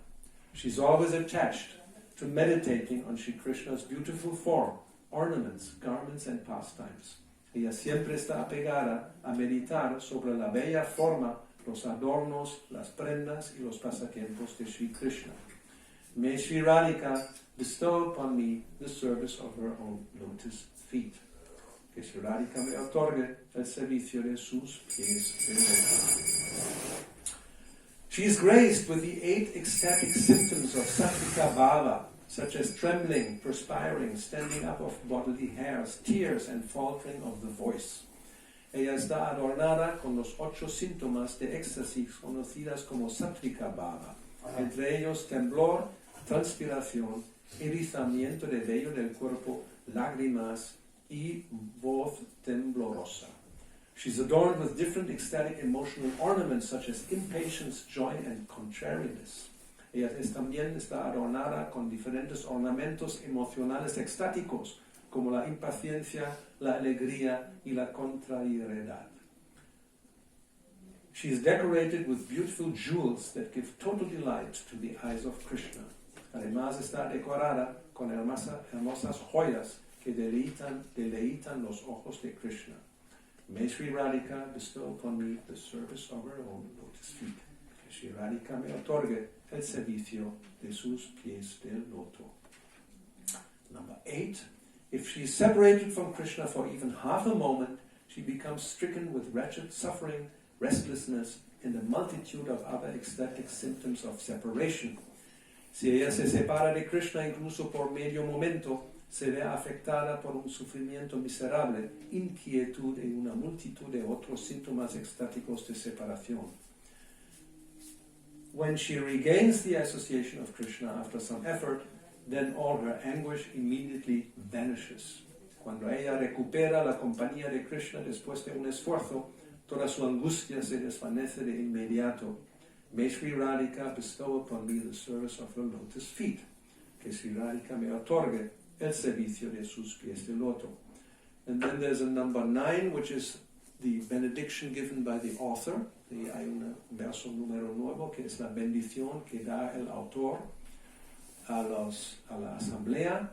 Speaker 1: She's always attached to meditating on Sri Krishna's beautiful form, ornaments, garments, and pastimes. Ella siempre está apegada a meditar sobre la bella forma, los adornos, las prendas y los pasatiempos de Sri Krishna. May Sri Radhika bestow upon me the service of her own lotus feet. Que Sri Radhika me otorgue el servicio de sus pies de loto. She is graced with the 8 ecstatic symptoms of Sattvika Bhava, such as trembling, perspiring, standing up of bodily hairs, tears, and faltering of the voice. Ella está adornada con los 8 síntomas de éxtasis conocidas como Sattvika Bhava, entre ellos temblor, transpiración, erizamiento de vello del cuerpo, lágrimas y voz temblorosa. She's adorned with different ecstatic emotional ornaments such as impatience, joy, and contrariness. Ella también está adornada con diferentes ornamentos emocionales extáticos como la impaciencia, la alegría y la contrariedad. She is decorated with beautiful jewels that give total delight to the eyes of Krishna. Además está decorada con hermosas joyas que deleitan los ojos de Krishna. May Sri Radhika bestow upon me the service of her own lotus feet. Que Sri Radhika me otorgue el servicio de sus pies del loto. Number 8. If she is separated from Krishna for even half a moment, she becomes stricken with wretched suffering, restlessness, and a multitude of other ecstatic symptoms of separation. Si ella se separa de Krishna incluso por medio momento, se ve afectada por un sufrimiento miserable, inquietud y una multitud de otros síntomas extáticos de separación. When she regains the association of Krishna after some effort, then all her anguish immediately vanishes. Cuando ella recupera la compañía de Krishna después de un esfuerzo, toda su angustia se desvanece de inmediato. May Sri Radhika bestow upon me the service of her lotus feet. Que Sri Radhika me otorgue el servicio de sus pies de loto. And then there's a number 9, which is the benediction given by the author. Hay un verso número 9, que es la bendición que da el autor a la asamblea.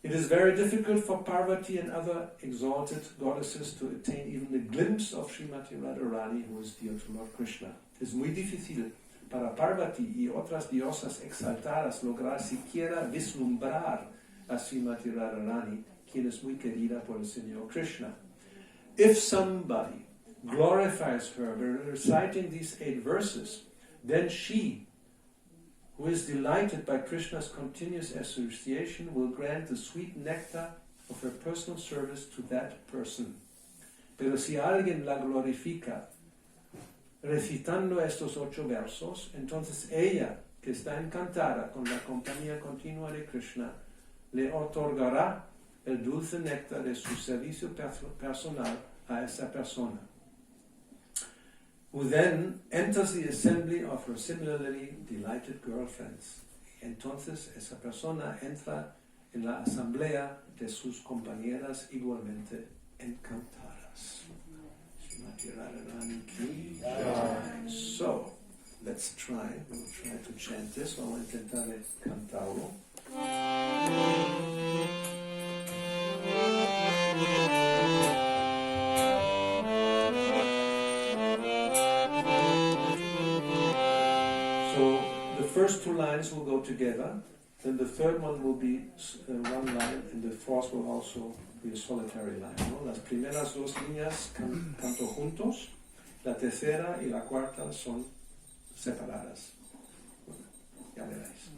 Speaker 1: It is very difficult for Parvati and other exalted goddesses to attain even the glimpse of Srimati Radharani, who is dear to Lord Krishna. Es muy difícil para Parvati y otras diosas exaltadas lograr siquiera vislumbrar a Srimati Radharani, quien es muy querida por el Señor Krishna. If somebody glorifies her by reciting these 8 verses, then she, who is delighted by Krishna's continuous association, will grant the sweet nectar of her personal service to that person. Pero si alguien la glorifica recitando estos 8 versos, entonces ella, que está encantada con la compañía continua de Krishna, le otorgará el dulce néctar de su servicio personal a esa persona, who then enters the assembly of her similarly delighted girlfriends. Entonces esa persona entra en la asamblea de sus compañeras igualmente encantadas. Srimati Radharani ki jai. So, let's try. We'll try to chant this. Vamos a intentar cantarlo. First 2 lines will go together, then the third one will be one line, and the fourth will also be a solitary line, ¿no? Las primeras 2 líneas canto juntos, la tercera y la cuarta son separadas. Bueno, ya veréis.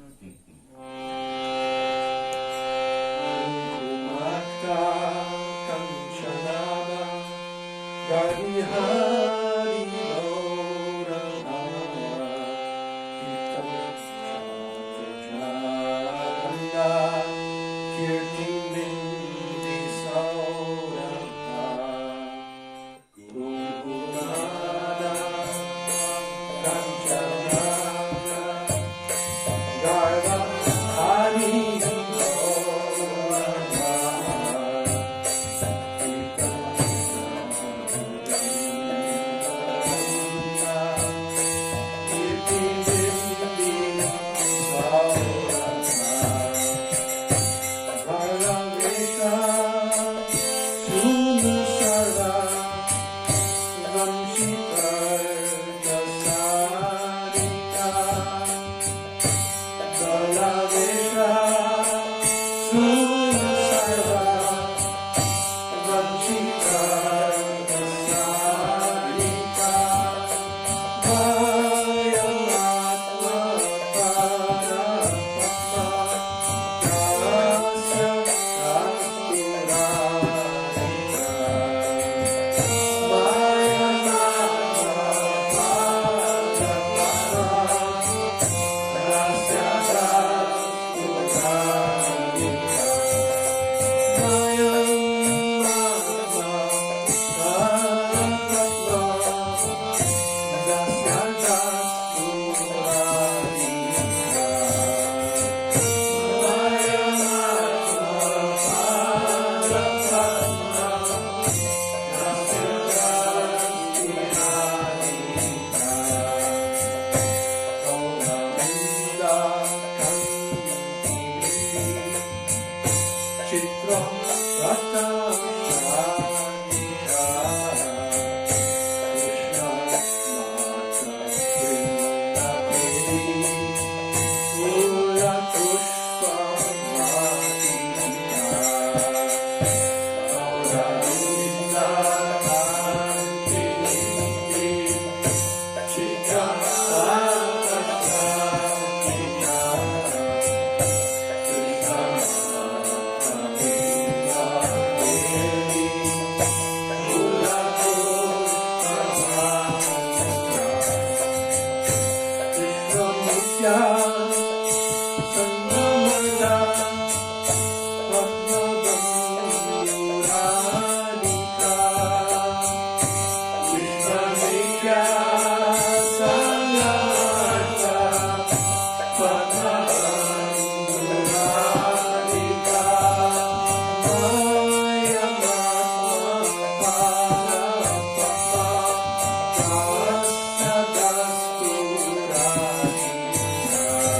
Speaker 1: Nitya Sandhamada Padmabandhuradhika Krishna Nitya Sangata Padmabandhuradhika Maya Matma Para Papa Dastu Radhika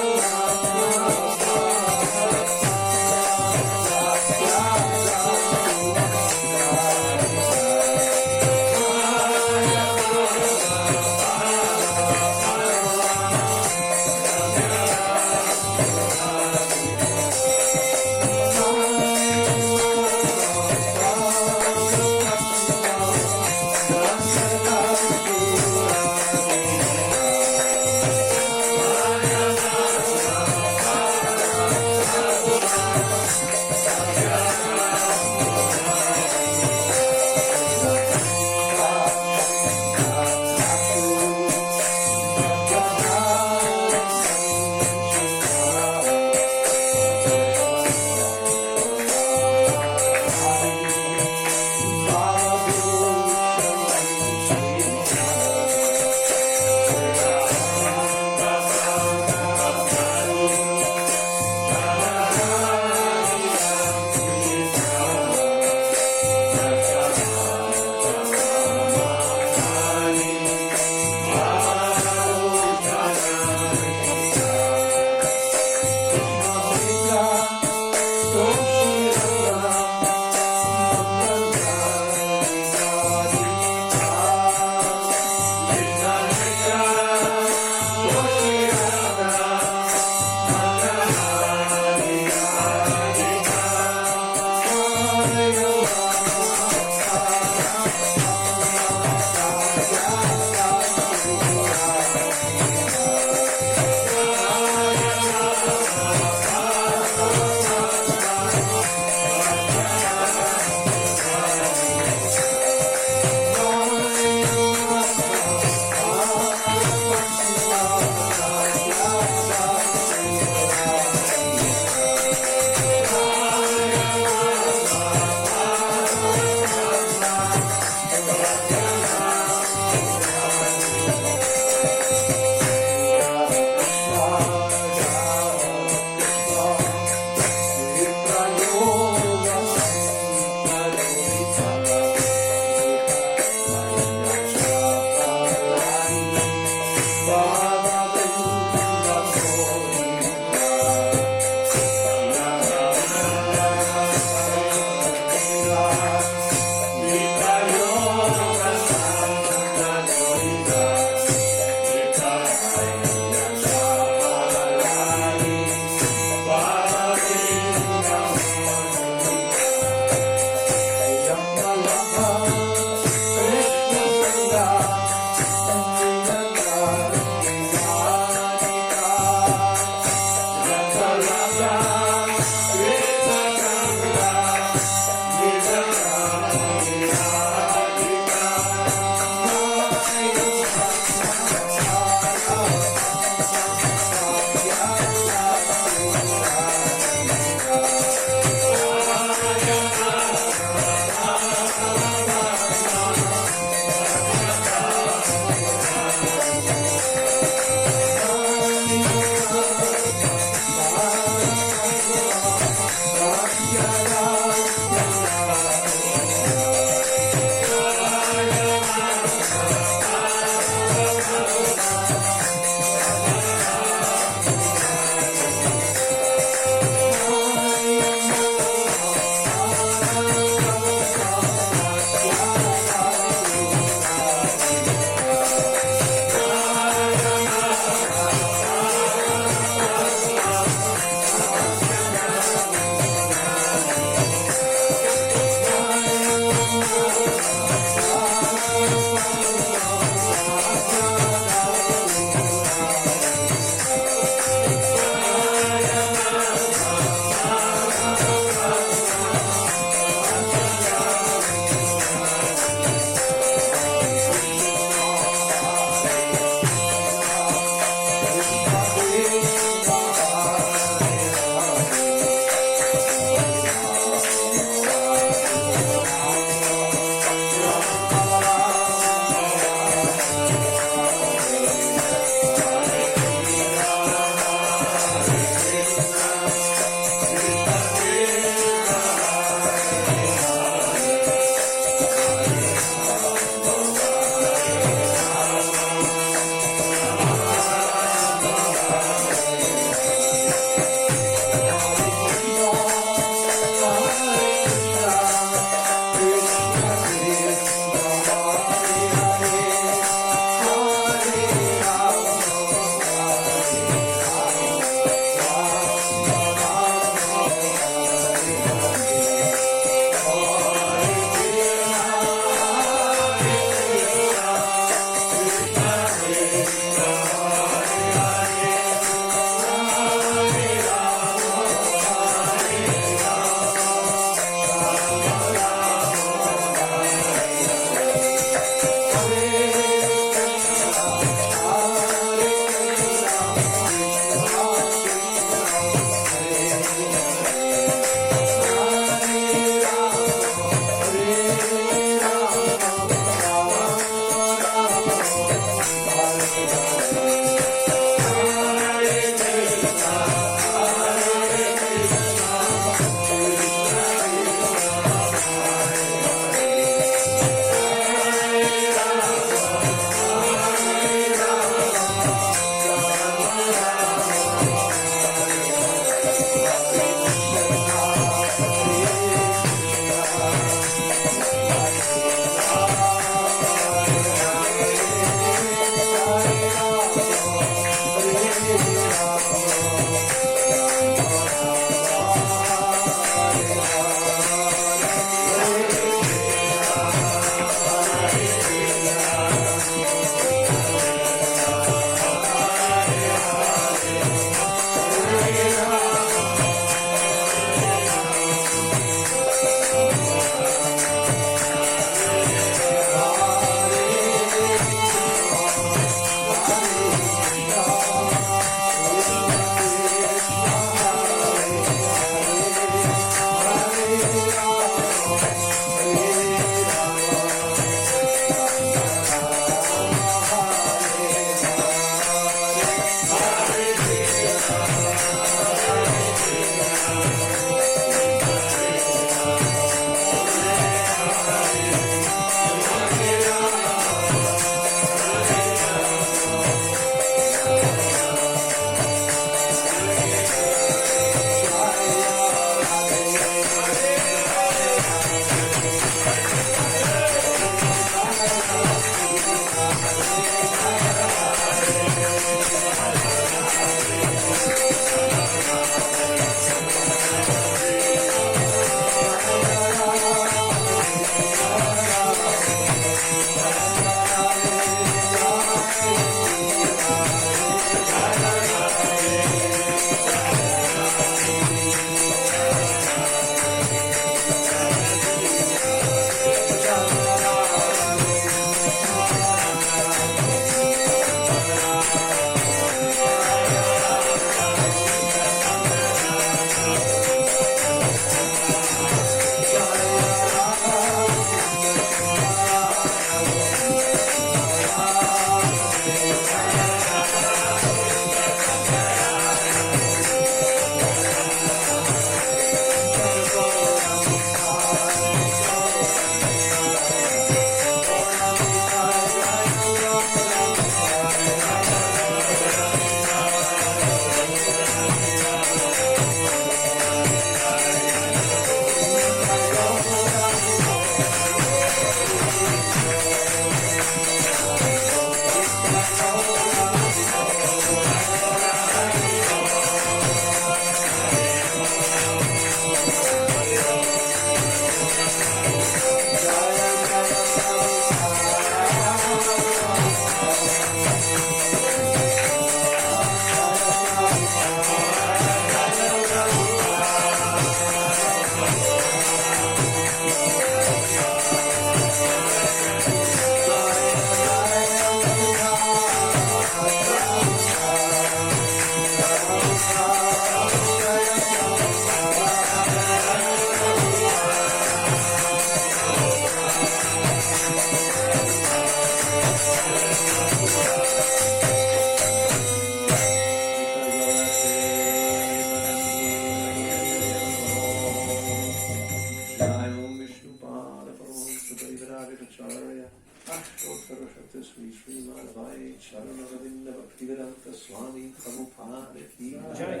Speaker 1: Sharana Govinda Bhaktivedanta Swami Prabhupada ki
Speaker 3: Jai.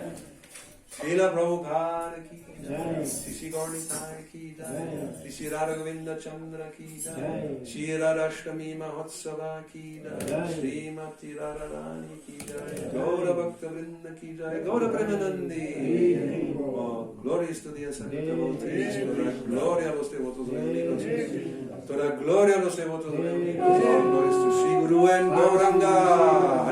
Speaker 1: Srila Prabhupada ki
Speaker 3: Jai.
Speaker 1: Sisi Gaurnitai ki
Speaker 3: Jai.
Speaker 1: Jai Sisi Radha Govinda Chandra ki
Speaker 3: Jai.
Speaker 1: Jai Shri Radhastami Mahotsava ki Jai
Speaker 3: Jai.
Speaker 1: Srimati Radharani ki Jai Gaura Bhakta Vrinda ki Jai Gaura Premanandi. Oh, glorious to the ascended devotees, toda gloria a los devotos reunidos, toda gloria a los devotos reunidos, all glories to Sri Guru and Gauranga.